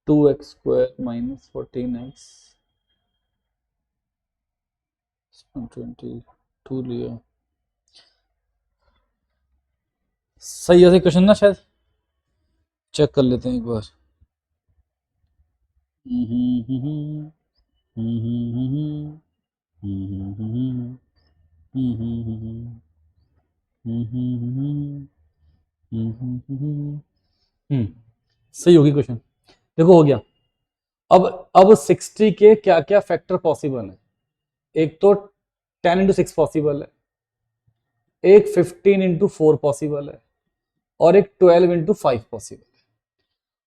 2x² माइनस 14x 22 लिया। सही है क्वेश्चन ना, शायद चेक कर लेते हैं एक बार। सही होगी क्वेश्चन। देखो हो गया। अब 60 के क्या क्या फैक्टर पॉसिबल है। एक तो 10 इंटू 6 पॉसिबल है, एक 15 इंटू 4 पॉसिबल है, और एक 12 इंटू 5 पॉसिबल है।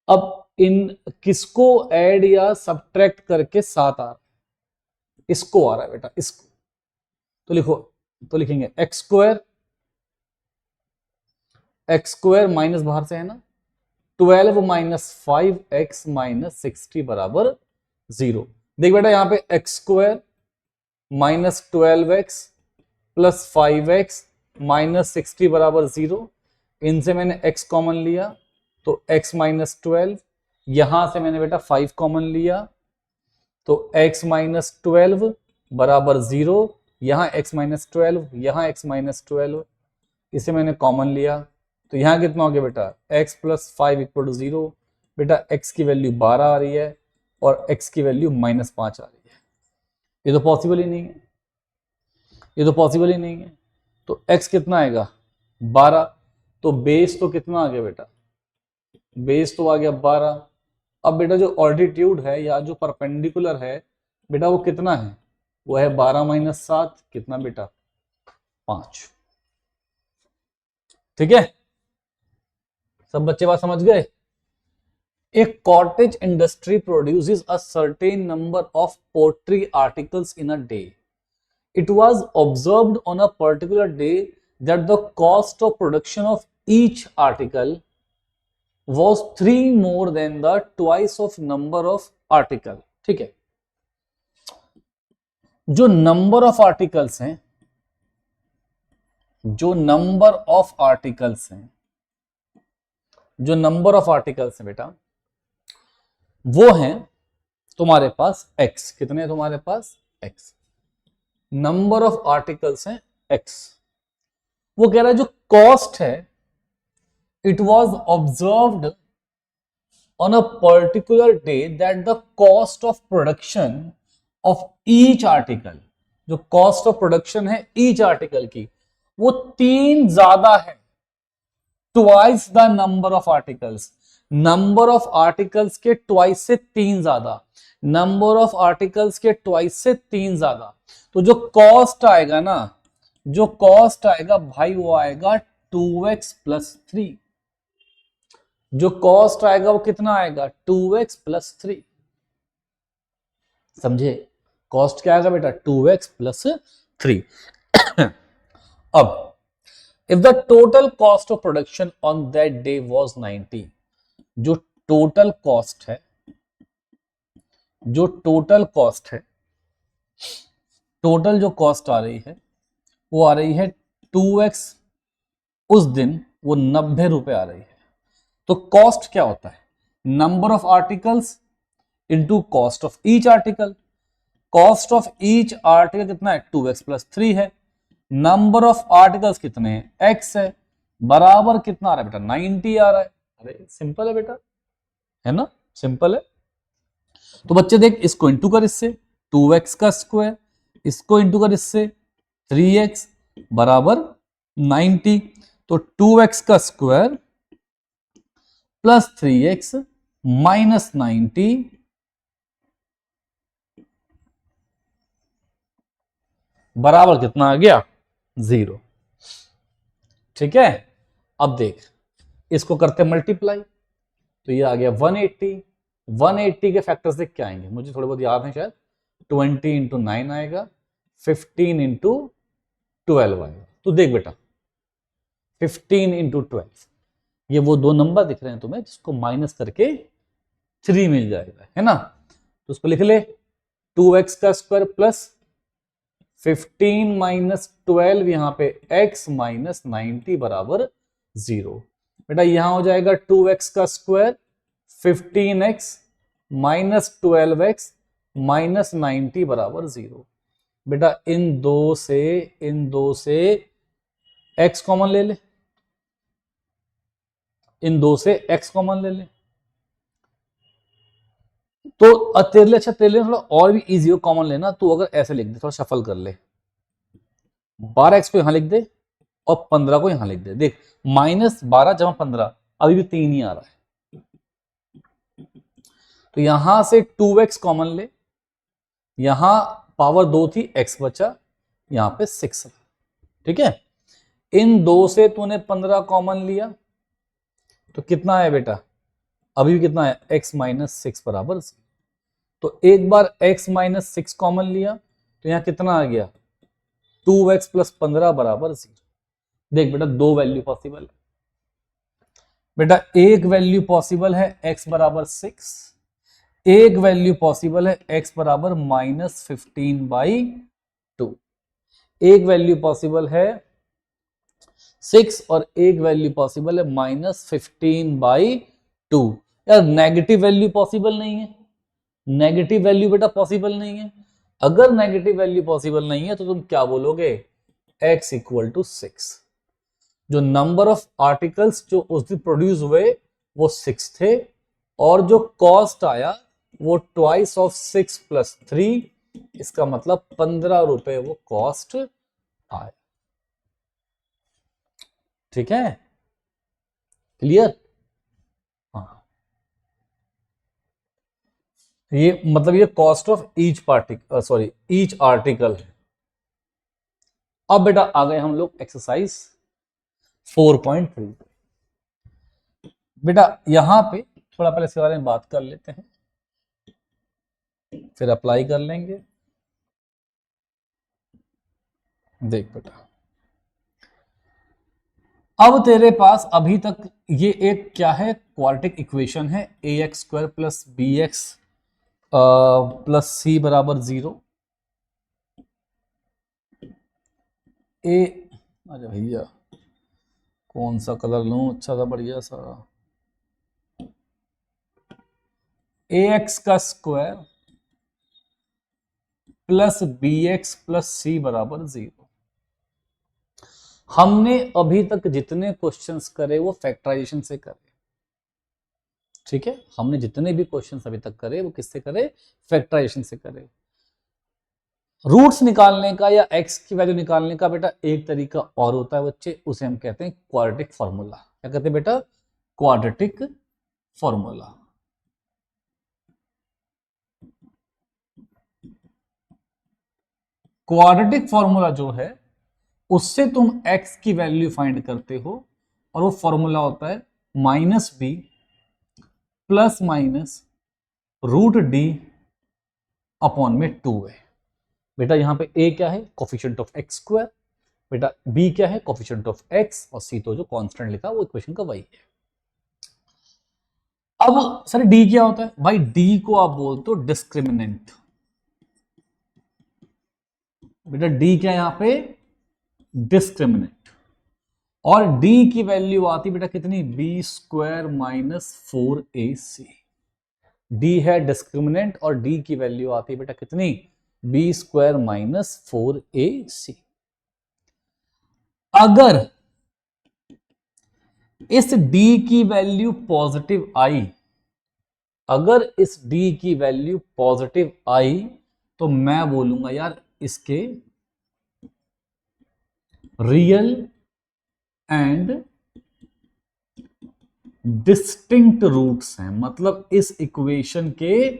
अब इन किसको ऐड या सब्ट्रैक्ट करके 7 आ रहा है? इसको आ रहा है बेटा, इसको। तो लिखो, तो लिखेंगे x² माइनस बाहर से है ना 12 माइनस 5x माइनस 60 बराबर 0। देख बेटा यहां पे x² minus 12x plus 5x minus 60 बराबर 0। इनसे मैंने x कॉमन लिया तो x माइनस 12, यहां से मैंने बेटा 5 कॉमन लिया तो x माइनस 12 बराबर 0। यहां x माइनस 12, यहां x माइनस 12, इसे मैंने कॉमन लिया तो यहां कितना हो गया बेटा x प्लस 5 इक्वल टू 0। बेटा x की वैल्यू 12 आ रही है और x की वैल्यू -5 आ रही है। ये तो पॉसिबल ही नहीं है, ये तो पॉसिबल ही नहीं है। तो x कितना आएगा 12, तो बेस तो कितना आ गया बेटा, बेस तो आ गया 12। अब बेटा जो ऑल्टीट्यूड है या जो परपेंडिकुलर है बेटा वो कितना है, वो है 12 माइनस 7, कितना बेटा 5। ठीक है, सब बच्चे बात समझ गए। A cottage industry produces a certain number of pottery articles in a day. It was observed on a particular day that the cost of production of each article was 3 more than the twice of number of article। ठीक है, जो नंबर ऑफ आर्टिकल्स हैं, जो नंबर ऑफ आर्टिकल्स हैं, जो नंबर ऑफ आर्टिकल्स हैं बेटा वो हैं तुम्हारे पास x। कितने तुम्हारे पास x, नंबर ऑफ आर्टिकल्स हैं x। वो कह रहा है जो कॉस्ट है it was observed on a particular day that the cost of production of each article, जो कॉस्ट ऑफ प्रोडक्शन है ईच आर्टिकल की वो 3 ज्यादा है, twice the number of articles. Number of articles के ट्वाइस से 3 ज्यादा, नंबर ऑफ आर्टिकल्स के ट्वाइस से 3 ज्यादा। तो जो कॉस्ट आएगा ना, जो कॉस्ट आएगा भाई वो आएगा 2x प्लस 3। जो कॉस्ट आएगा वो कितना आएगा 2x प्लस 3। समझे, कॉस्ट क्या आएगा बेटा 2x प्लस 3। अब if the total cost of production on that day was 90, जो टोटल कॉस्ट है, जो टोटल कॉस्ट है, टोटल जो कॉस्ट आ रही है वो आ रही है 2x, उस दिन वो 90 रुपए आ रही है। तो कॉस्ट क्या होता है, number of articles into cost of each article. Cost of each article कितना है 2x प्लस 3 है, नंबर ऑफ आर्टिकल्स कितने हैं x है, बराबर कितना आ रहा है बेटा 90 आ रहा है। अरे सिंपल है बेटा, है ना, सिंपल है। तो बच्चे देख इसको इंटू कर इससे 2x का स्क्वायर, इसको इंटू कर इससे 3x बराबर 90। तो 2x का स्क्वायर प्लस 3x माइनस 90 बराबर कितना आ गया 0। ठीक है, अब देख इसको करते मल्टीप्लाई तो ये आ गया 180 180 के फैक्टर्स देख क्या आएंगे, मुझे थोड़े बहुत याद है शायद। 20 इंटू 9 आएगा, 15 इंटू 12 आएगा। तो देख बेटा 15 इंटू 12, ये वो दो नंबर दिख रहे हैं तुम्हें जिसको माइनस करके 3 मिल जाएगा, है ना। तो उसको लिख ले 2x का स्क्वायर प्लस 15 माइनस 12, यहां पे x माइनस 90 बराबर 0। बेटा यहां हो जाएगा 2x का square 15x minus 12x minus 90 बराबर 0। बेटा इन दो से x कॉमन ले ले, इन दो से x कॉमन ले ले। तो तेरे लिए अच्छा, तेरे लिए थोड़ा और भी इजी हो कॉमन लेना, तू अगर ऐसे लिख दे, थोड़ा शफल कर ले, 12x को यहां लिख दे और 15 को यहां लिख दे। देख -12 जमा 15 अभी भी 3 ही आ रहा है, तो यहां से 2x कॉमन ले, यहां पावर 2 थी, x बचा, यहां पे 6। ठीक है, इन दो से तूने 15 कॉमन लिया तो कितना है बेटा, अभी भी कितना है, x माइनस 6 बराबर 0। तो एक बार x माइनस 6 कॉमन लिया तो यहां कितना आ गया, 2x प्लस 15 बराबर 0। देख बेटा दो वैल्यू पॉसिबल है बेटा, एक वैल्यू पॉसिबल है x बराबर 6, एक वैल्यू पॉसिबल है x बराबर -15/2। एक वैल्यू पॉसिबल है 6 और एक वैल्यू पॉसिबल है -15/2। यार नेगेटिव वैल्यू पॉसिबल नहीं है, नेगेटिव वैल्यू बेटा पॉसिबल नहीं है। अगर नेगेटिव वैल्यू पॉसिबल नहीं है तो तुम क्या बोलोगे, x इक्वल टू 6। जो नंबर ऑफ आर्टिकल्स जो उस दिन प्रोड्यूस हुए वो 6 थे, और जो कॉस्ट आया वो ट्वाइस ऑफ 6 प्लस 3, इसका मतलब 15 रुपए वो कॉस्ट आया। ठीक है, क्लियर। हाँ, ये मतलब ये cost of each particle, sorry each article है। अब बेटा आ गए हम लोग एक्सरसाइज 4.3। बेटा यहां पे थोड़ा पहले इसके बारे में बात कर लेते हैं, फिर अप्लाई कर लेंगे। देख बेटा अब तेरे पास अभी तक ये एक क्या है, क्वाड्रेटिक इक्वेशन है, ax square plus b x plus c बराबर 0। अरे भैया कौन सा कलर लूं अच्छा सा बढ़िया सा, ax का square plus b x plus c बराबर 0। हमने अभी तक जितने क्वेश्चंस करे वो फैक्टराइजेशन से करे। ठीक है, हमने जितने भी क्वेश्चंस अभी तक करे वो किससे करे, फैक्टराइजेशन से करे। रूट्स निकालने का या x की वैल्यू निकालने का बेटा एक तरीका और होता है बच्चे, उसे हम कहते हैं क्वाड्रेटिक फॉर्मूला। क्या कहते हैं बेटा, क्वाड्रेटिक फॉर्मूला। क्वाड्रेटिक फॉर्मूला जो है उससे तुम x की वैल्यू फाइंड करते हो, और वो फॉर्मूला होता है -b plus minus root D upon में 2a। बेटा यहां पे a क्या है, कोफिशिएंट ऑफ x स्क्वायर, बेटा b क्या है, कोफिशिएंट ऑफ x, और c तो जो कांस्टेंट लिखा वो इक्वेशन का वही है। अब सर d क्या होता है भाई, d को आप बोलते हो डिस्क्रिमिनेंट। बेटा d क्या है यहां पे, डिस्क्रिमिनेंट, और d की वैल्यू आती बेटा कितनी, b square minus 4ac। d है डिस्क्रिमिनेंट और d की वैल्यू आती है बेटा कितनी, b स्क्वायर माइनस 4ac। अगर इस d की वैल्यू पॉजिटिव आई, अगर इस d की वैल्यू पॉजिटिव आई तो मैं बोलूंगा यार इसके रियल एंड डिस्टिंक्ट रूट्स हैं, मतलब इस इक्वेशन के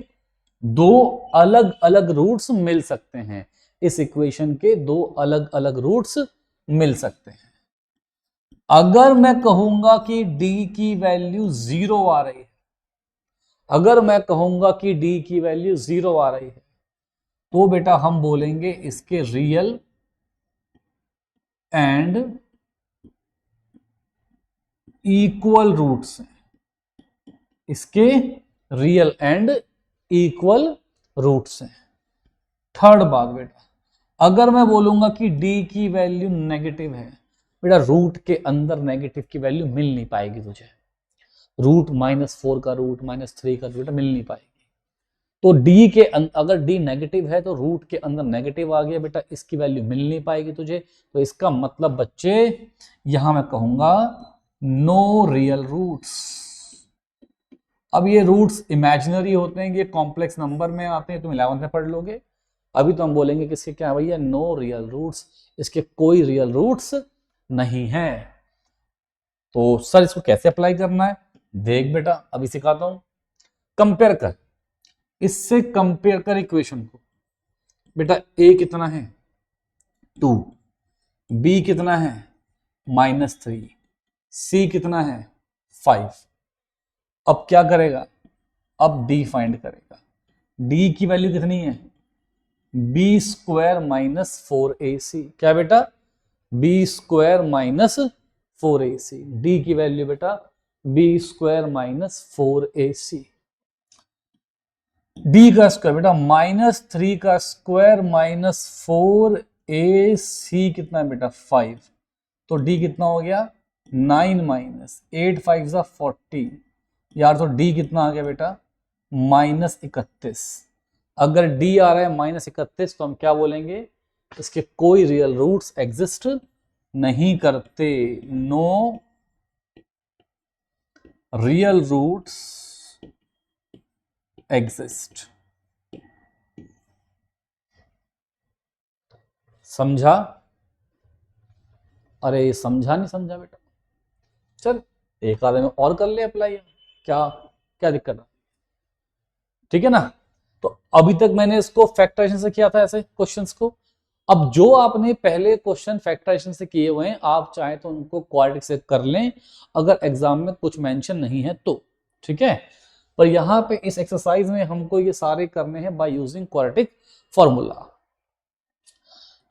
दो अलग अलग रूट्स मिल सकते हैं, इस इक्वेशन के दो अलग अलग रूट्स मिल सकते हैं। अगर मैं कहूंगा कि d की वैल्यू 0 आ रही है, अगर मैं कहूंगा कि डी की वैल्यू 0 आ रही है तो बेटा हम बोलेंगे इसके रियल एंड इक्वल रूट्स हैं, इसके रियल एंड इक्वल रूट्स हैं। थर्ड बात बेटा, अगर मैं बोलूंगा कि डी की वैल्यू नेगेटिव है, बेटा रूट के अंदर नेगेटिव की वैल्यू मिल नहीं पाएगी तुझे, रूट -4 का रूट -3 का रूट मिल नहीं पाएगी। तो डी के अगर डी नेगेटिव है तो रूट के अंदर नेगेटिव आ गया बेटा, इसकी वैल्यू मिल नहीं पाएगी तुझे। तो इसका मतलब बच्चे यहां मैं कहूंगा नो रियल रूट्स। अब ये रूट्स इमेजिनरी होते हैं, ये कॉम्प्लेक्स नंबर में आते हैं, तुम 11th में पढ़ लोगे। अभी तो हम बोलेंगे कि इसके क्या है भैया, नो रियल रूट्स, इसके कोई रियल रूट्स नहीं है। तो सर इसको कैसे अप्लाई करना है, देख बेटा अभी सिखाता हूं। कंपेयर कर, इससे कंपेयर कर इक्वेशन को। बेटा ए कितना है 2, बी कितना है -3, सी कितना है 5। अब क्या करेगा, अब डी फाइंड करेगा। डी की वैल्यू कितनी है, बी स्क्वायर -4ac। क्या बेटा, बी स्क्वायर -4ac। डी की वैल्यू बेटा बी स्क्वायर -4ac। डी का स्क्वायर बेटा -3 का स्क्वायर -4ac कितना है बेटा 5। तो डी कितना हो गया 9 8 5 40 यार। तो डी कितना आ गया बेटा -31। अगर डी आ रहा है -31 तो हम क्या बोलेंगे, इसके कोई रियल रूट्स एग्जिस्ट नहीं करते, नो रियल रूट्स एग्जिस्ट। समझा, अरे समझा नहीं समझा बेटा, चल एक आधे में और कर ले अप्लाई, क्या क्या दिक्कत है, ठीक है ना। तो अभी तक मैंने इसको फैक्टराइजेशन से किया था ऐसे क्वेश्चंस को। अब जो आपने पहले क्वेश्चन फैक्टराइजेशन से किए हुए हैं, आप चाहे तो उनको क्वाड्रेटिक से कर लें अगर एग्जाम में कुछ मेंशन नहीं है तो, ठीक है। पर यहां पे इस एक्सरसाइज में हमको ये सारे करने हैं बाय यूजिंग क्वाड्रेटिक फॉर्मूला।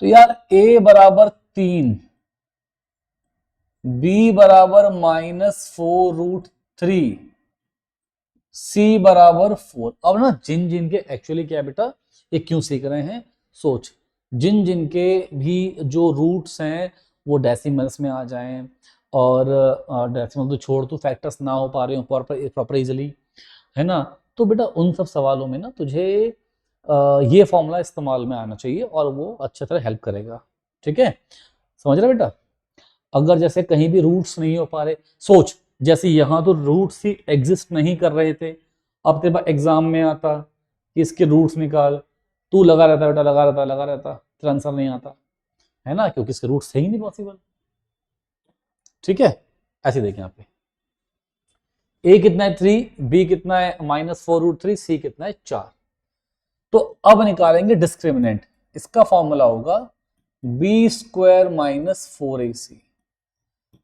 तो यार a बराबर 3, b बराबर -4√3, c बराबर 4। अब ना जिन जिन के एक्चुअली क्या है बेटा, ये क्यों सीख रहे हैं, सोच, जिन जिन के भी जो रूट्स हैं वो डेसिमल्स में आ जाएं, और डेसिमल तो छोड़, तो फैक्टर्स ना हो पा रहे हो प्रॉपर इजिली, है ना। तो बेटा उन सब सवालों में ना तुझे ये फॉर्मूला इस्तेमाल में आना चाहिए और वो अच्छी तरह हेल्प करेगा, ठीक है। समझ रहे बेटा, अगर जैसे कहीं भी रूट्स नहीं हो पा रहे, सोच जैसे यहाँ तो रूट्स ही एग्जिस्ट नहीं कर रहे थे, अब तेरे पास एग्जाम में आता कि इसके रूट्स निकाल, तू लगा रहता बेटा, लगा रहता, तेरा आंसर नहीं आता, है ना, क्योंकि इसके रूट्स है ही नहीं पॉसिबल, ठीक है। ऐसे देखें यहाँ पे a कितना है 3, b कितना है -4√3, c कितना है 4। तो अब निकालेंगे डिस्क्रिमिनेंट, इसका फॉर्मूला होगा b स्क्वायर -4ac।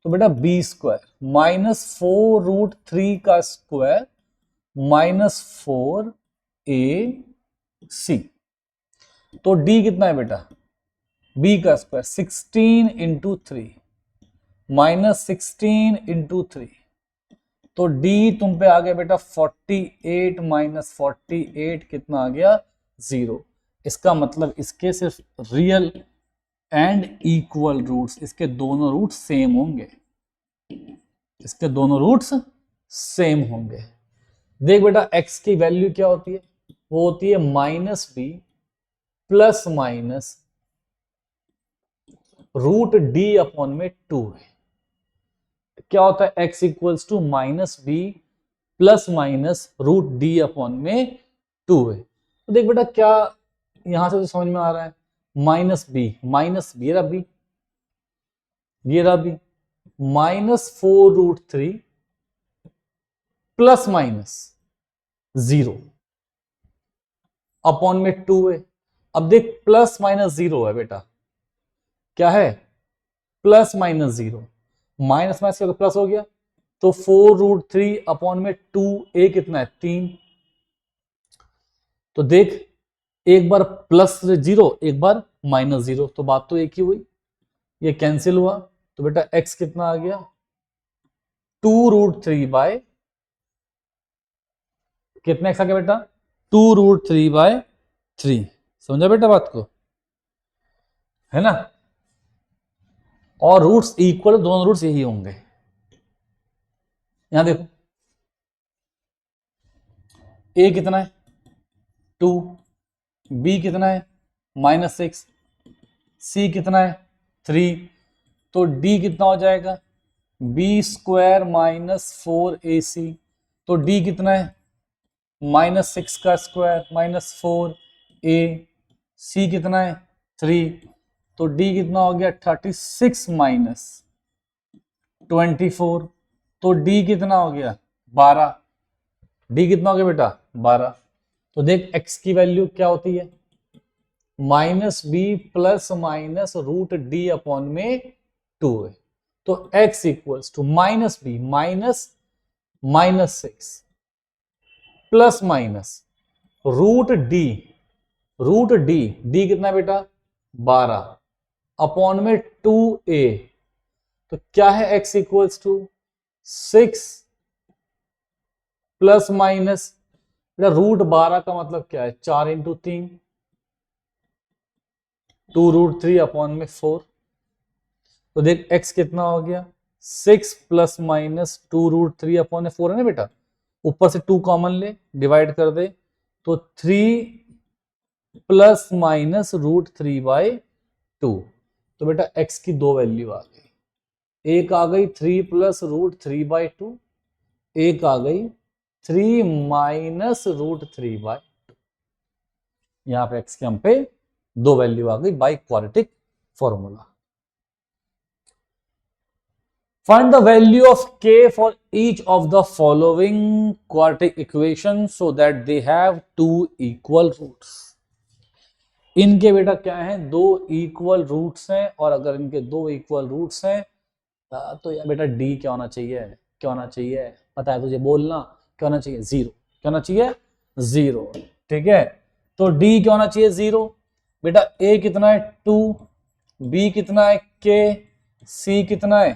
तो बेटा b स्क्वायर -4√3 का स्क्वायर -4ac। तो d कितना है बेटा, b का स्क्वायर 16 इंटू 3 -16 इंटू 3। तो d तुम पे आ गया बेटा 48 -48 कितना आ गया 0। इसका मतलब इसके सिर्फ रियल एंड इक्वल रूट्स, इसके दोनों रूट्स सेम होंगे, इसके दोनों रूट्स सेम होंगे। देख बेटा x की वैल्यू क्या होती है, वो होती है -b प्लस माइनस √d/2 है। क्या होता है x equals to -b plus minus √d/2 है। तो देख बेटा क्या यहां से तो समझ में आ रहा है, -b ये रहा b, ये रहा b, -4√3 प्लस माइनस 0 अपॉन में 2 है। अब देख प्लस माइनस 0 है बेटा, क्या है प्लस माइनस 0, माइनस माइनस क्या तो प्लस हो गया, तो 4√3 अपॉन में 2, a कितना है 3, तो देख, एक बार प्लस 0, एक बार माइनस 0, तो बात तो एक ही हुई, ये कैंसिल हुआ। तो बेटा x कितना आ गया, 2√3 कितना x आ गया बेटा, 2√3/3। समझा बेटा बात को, है ना। और रूट्स इक्वल, दोनों रूट्स यही होंगे। यहां देखो, a कितना है 2, b कितना है -6, c कितना है 3, तो d कितना हो जाएगा b² - 4ac। तो d कितना है -6 का स्क्वायर -4a, c कितना है 3, तो d कितना हो गया 36 - 24, तो d कितना हो गया 12। d कितना हो गया बेटा 12। तो देख x की वैल्यू क्या होती है, -b + √d अपॉन में 2 है। तो x equals to -b -6 plus minus √d d कितना बेटा 12 अपॉन में 2a। तो क्या है x equals to 6 plus minus बेटा √12 का मतलब क्या है 4 × 3, 2√3 अपॉन में 4। तो देख x कितना हो गया 6 + - 2√3 अपॉन में 4 है ना बेटा, ऊपर से 2 कॉमन ले, डिवाइड कर दे, तो 3 + -√3/2। तो बेटा x की दो वैल्यू आ गई, एक आ गई 3 + √3/2, एक आ गई 3 - √3/2। यहां पे x के हम पे दो वैल्यू आ गई by quadratic formula. Find the value of k for each of the following quadratic equations so that they have two equal roots. इनके बेटा क्या है, दो इक्वल रूट्स हैं, और अगर इनके दो इक्वल रूट्स हैं तो यार बेटा d क्या होना चाहिए, क्या होना चाहिए पता है तुझे, बोलना क्या होना चाहिए 0, क्या होना चाहिए 0। ठीक है, तो d क्या होना चाहिए 0। बेटा a कितना है 2, b कितना है k, c कितना है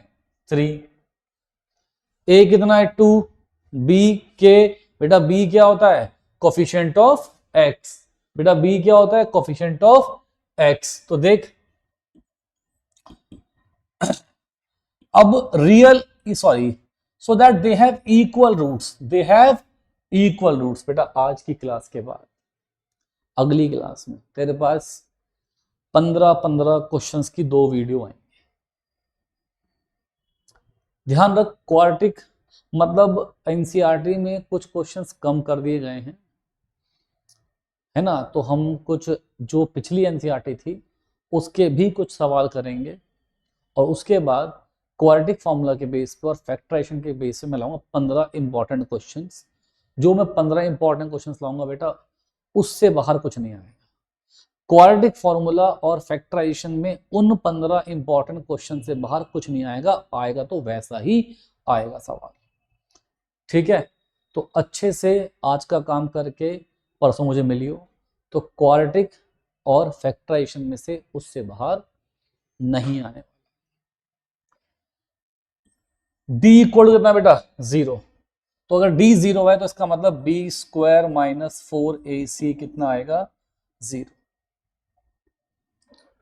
3। a कितना है 2, b k, बेटा b क्या होता है कोफिशिएंट ऑफ x, बेटा b क्या होता है कोफिशिएंट ऑफ x। तो देख अब real sorry so that they have equal roots, they have equal roots. बेटा आज की क्लास के बाद अगली क्लास में तेरे पास 15 क्वेश्चंस की दो वीडियो आएंगे। ध्यान रख, क्वाड्रेटिक मतलब एनसीईआरटी में कुछ क्वेश्चंस कम कर दिए गए हैं, है ना। तो हम कुछ जो पिछली एनसीईआरटी थी उसके भी कुछ सवाल करेंगे, और उसके बाद क्वाड्रेटिक फॉर्मूला के बेस पे और फैक्टराइजेशन के बेस पे मैं लाऊंगा 15 इंपॉर्टेंट क्वेश्चंस। जो मैं 15 इंपॉर्टेंट क्वेश्चंस लाऊंगा बेटा उससे बाहर कुछ नहीं आएगा। क्वाड्रेटिक फॉर्मूला और फैक्टराइजेशन में उन 15 इंपॉर्टेंट क्वेश्चन से बाहर कुछ नहीं आएगा, आएगा तो वैसा ही आएगा सवाल। ठीक है, तो अच्छे से आज का काम करके परसों मुझे मिलियो, तो क्वाड्रेटिक और फैक्टराइजेशन में से उससे बाहर नहीं आने। d इक्वल कितना बेटा 0, तो अगर d 0 है तो इसका मतलब b² - 4ac कितना आएगा 0,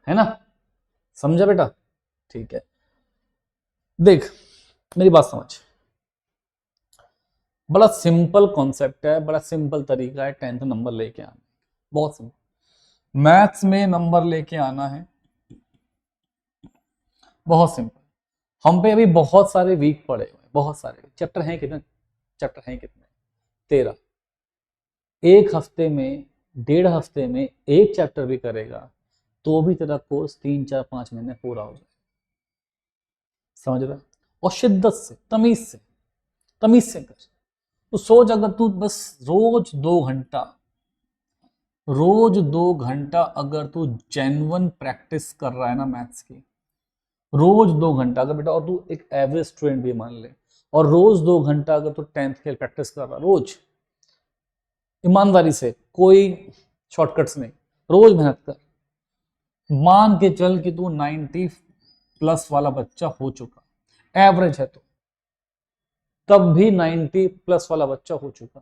है ना। समझा बेटा, ठीक है। देख मेरी बात समझ, बड़ा सिंपल कॉन्सेप्ट है, बड़ा सिंपल तरीका है 10th नंबर लेके आना, बहुत सिंपल। मैथ्स में नंबर लेके आना है, बहुत सिंपल। हम पे अभी बहुत सारे वीक पड़े हुए हैं, बहुत सारे चैप्टर हैं, कितने चैप्टर हैं, कितने 13। एक हफ्ते में, 1.5 हफ्ते में एक चैप्टर भी करेगा तो भी तेरा कोर्स 3, 4, 5 महीने पूरा हो जाए। समझ रहा, और शिद्दत से तमीज से कर। तो सोच, अगर तू बस रोज 2 घंटा अगर तू जेन्युइन प्रैक्टिस कर रहा है ना मैथ्स की, रोज 2 घंटा अगर बेटा, और तू एक एवरेज स्टूडेंट भी मान ले, और रोज 2 घंटा अगर तू 10th के प्रैक्टिस कर रहा रोज, ईमानदारी से, कोई शॉर्टकट्स नहीं, रोज मेहनत कर। मान के चल कि तू 90 प्लस वाला बच्चा हो चुका, एवरेज है तो, तब भी 90 प्लस वाला बच्चा हो चुका।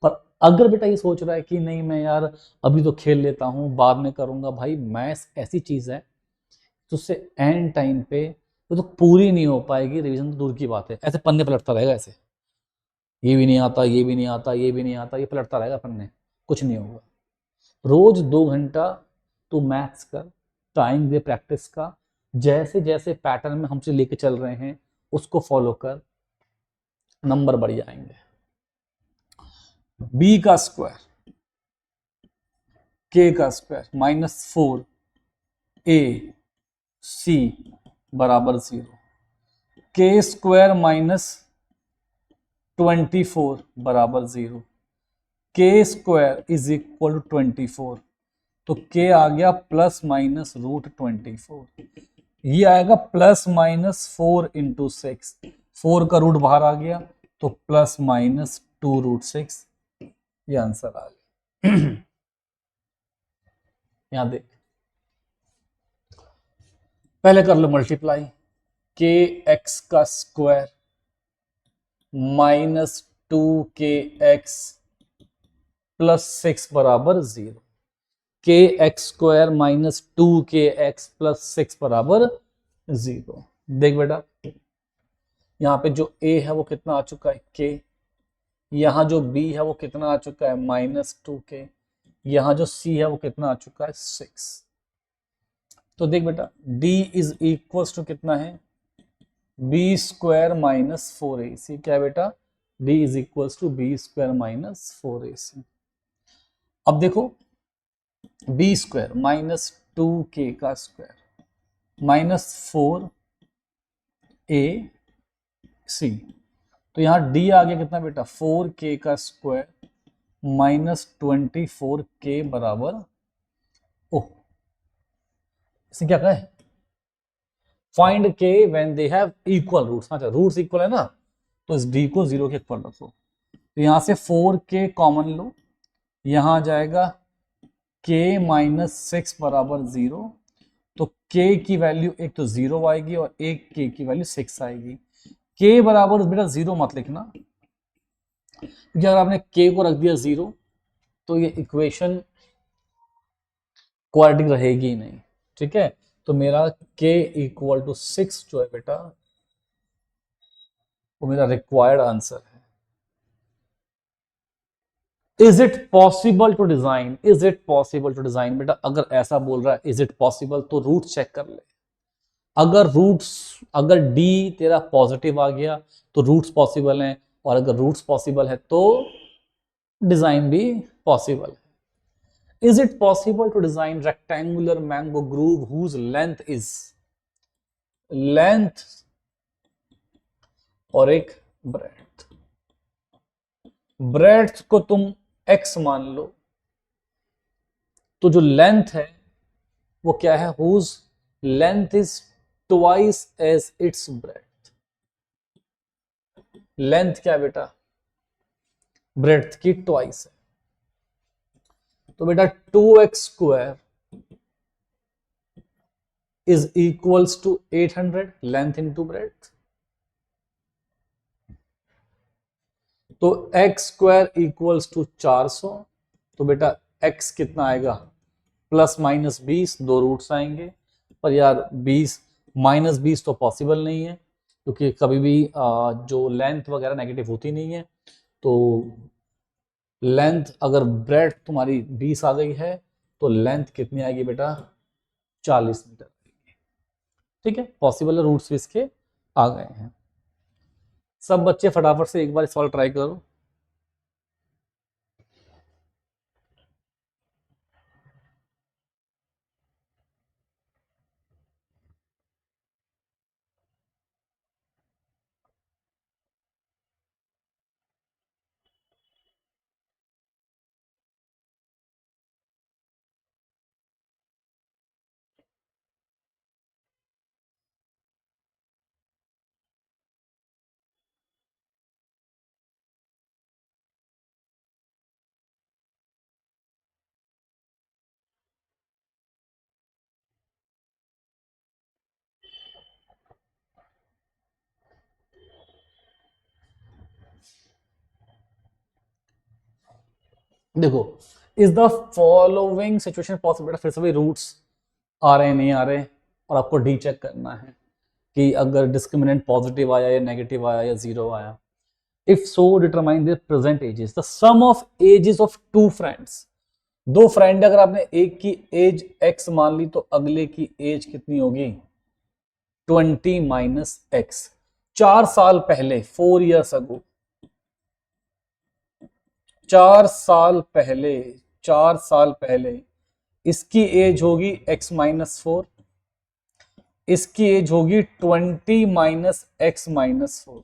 पर अगर बेटा ये सोच रहा है कि नहीं मैं यार अभी तो खेल लेता हूं, बाद में करूंगा, भाई मैथ्स ऐसी चीज है तो उससे एंड टाइम पे वो तो पूरी नहीं हो पाएगी, रिवीजन तो दूर की बात है, ऐसे पन्ने पलटता रहेगा ऐसे, ये भी नहीं आता, ये भी नहीं आता, ये भी नहीं आता, ये पलटता रहेगा पन्ने, कुछ नहीं होगा। रोज 2 घंटा तू मैथ्स कर, टाइम दे प्रैक्टिस का, जैसे जैसे पैटर्न में हमसे लेके चल रहे हैं उसको फॉलो कर, नंबर बढ़ जाएंगे। बी का स्क्वायर, के का स्क्वायर -4 ए सी बराबर 0, के स्क्वायर -24 बराबर 0, के स्क्वायर इज इक्वल टू 24, तो के आ गया ±√24, ये आएगा ±4 × 6, 4 का रूट बाहर आ गया तो ±2√6, ये आंसर आ गया। यहां देख, पहले कर लो मल्टीप्लाई, के एक्स का स्क्वायर -2kx +6 बराबर 0, के एक्स स्क्वायर -2kx +6 बराबर 0। देख बेटा, यहाँ पे जो a है वो कितना आ चुका है k, यहाँ जो b है वो कितना आ चुका है -2k, यहाँ जो c है वो कितना आ चुका है 6। तो देख बेटा, d इज इक्वल टू कितना है, बी स्क्वायर -4ac, क्या है बेटा, d is equal to B square -4ac। अब देखो, बी स्क्वायर -2k का स्क्वायर -4ac, तो यहाँ d आ गया कितना बेटा, 4k का स्क्वायर -24k बराबर, ओह इसे क्या कहें, find K when they have equal roots. अच्छा रूट्स इक्वल है ना, तो इस d को 0 के इक्वल रखो, तो यहां से 4k कॉमन लो, यहां आ जाएगा k -6 बराबर 0, तो k की वैल्यू एक तो 0 आएगी और एक k की वैल्यू 6 आएगी। k बराबर बेटा 0 मत लिखना, क्योंकि अगर आपने k को रख दिया 0 तो ये इक्वेशन क्वाड्रेटिक रहेगी ही नहीं, ठीक है। तो मेरा k इक्वल टू 6 जो है बेटा, वो मेरा रिक्वायर्ड आंसर है। Is it possible to design, is it possible to design, बेटा अगर ऐसा बोल रहा है इज इट पॉसिबल तो रूट चेक कर ले, अगर रूट्स, अगर डी तेरा पॉजिटिव आ गया तो रूट्स पॉसिबल हैं, और अगर रूट्स पॉसिबल है तो डिजाइन भी पॉसिबल है। Is it possible to design rectangular mango grove whose length is, length और एक ब्रेड्थ, ब्रेड्थ को तुम x मान लो, तो जो लेंथ है वो क्या है, whose length is twice as its breadth, length क्या है बेटा, ब्रेड्थ की ट्वाइस है, तो बेटा 2x² is equals to 800 length into breadth, तो x² इक्वल्स टू 400, तो बेटा x कितना आएगा, ±20, दो रूट्स आएंगे, पर यार 20 -20 तो पॉसिबल नहीं है, क्योंकि कभी भी जो लेंथ वगैरह नेगेटिव होती नहीं है, तो लेंथ अगर ब्रेड्थ तुम्हारी 20 आ गई है तो लेंथ कितनी आएगी बेटा, 40 मीटर आएगी, ठीक है, पॉसिबल है, रूट्स भी इसके आ गए हैं। सब बच्चे फटाफट से एक बार सवाल ट्राई करो। देखो, is the following situation possible, बेटा फिर से वही रूट्स आ रहे हैं नहीं आ रहे, और आपको डी चेक करना है कि अगर डिस्क्रिमिनेंट पॉजिटिव आया या नेगेटिव आया या जीरो आया। If so determine the present ages, the sum of ages of two friends. दो फ्रेंड अगर आपने एक की एज x मान ली तो अगले की एज कितनी होगी 20 माइनस एक्स। 4 साल पहले 4 ईयर्स अगो, 4 साल पहले, 4 साल पहले इसकी एज होगी x माइनस 4, इसकी एज होगी 20 माइनस एक्स माइनस 4।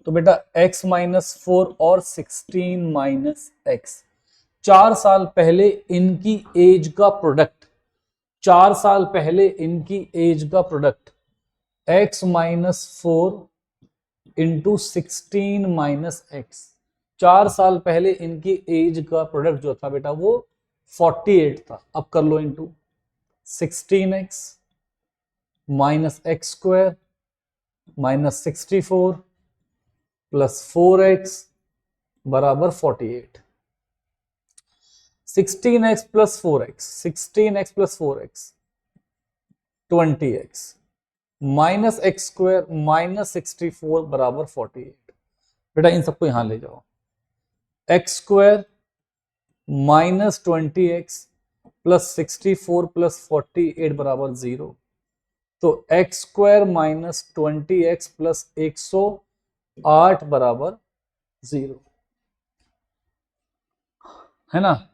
तो बेटा x माइनस 4 और 16 माइनस एक्स, 4 साल पहले इनकी एज का प्रोडक्ट, 4 साल पहले इनकी एज का product x minus 4 into 16 minus x. 4 साल पहले इनकी एज का प्रोडक्ट जो था बेटा वो 48 था। अब कर लो into 16x minus x square minus 64 plus 4x बराबर 48। 16x plus 4x, 16x plus 4x 20x minus x square minus 64 बराबर 48। बेटा इन सबको यहां ले जाओ, x square minus 20x plus 64 plus 48 बराबर 0। तो X square minus 20x plus 108 बराबर 0, है ना।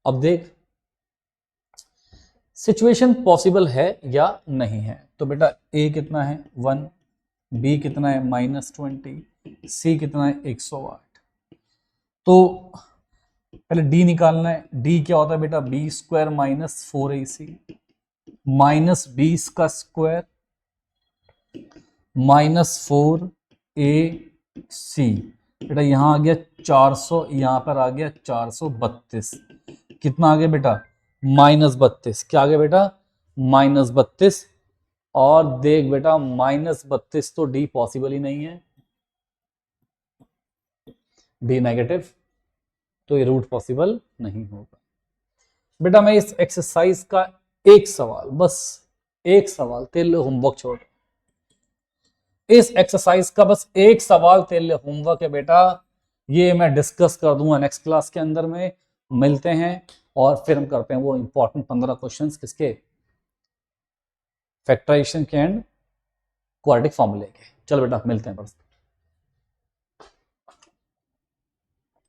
अब देख सिचुएशन पॉसिबल है या नहीं है। तो बेटा ए कितना है 1, बी कितना है माइनस 20, सी कितना है 108। तो पहले डी निकालना है। डी क्या होता है बेटा B square minus 4ac minus 20 का स्क्वायर माइनस 4ac। बेटा यहां आ गया 400, यहां पर आ गया 432। कितना आ गया बेटा माइनस 32। क्या आ गया बेटा माइनस 32। और देख बेटा माइनस 32 तो डी पॉसिबल ही नहीं है, डी नेगेटिव, तो ये रूट पॉसिबल नहीं होगा। बेटा मैं इस एक्सरसाइज का एक सवाल, बस एक सवाल तेरे लिए होमवर्क छोड़, इस एक्सरसाइज का बस एक सवाल तेरे लिए होमवर्क है बेटा। ये मैं डिस्कस कर दूंगा नेक्स्ट क्लास के अंदर में, मिलते हैं और फिर हम करते हैं वो इंपॉर्टेंट 15 क्वेश्चंस किसके, फैक्टराइजेशन के एंड क्वाड्रेटिक फॉर्मूले के। चलो बेटा मिलते हैं बस।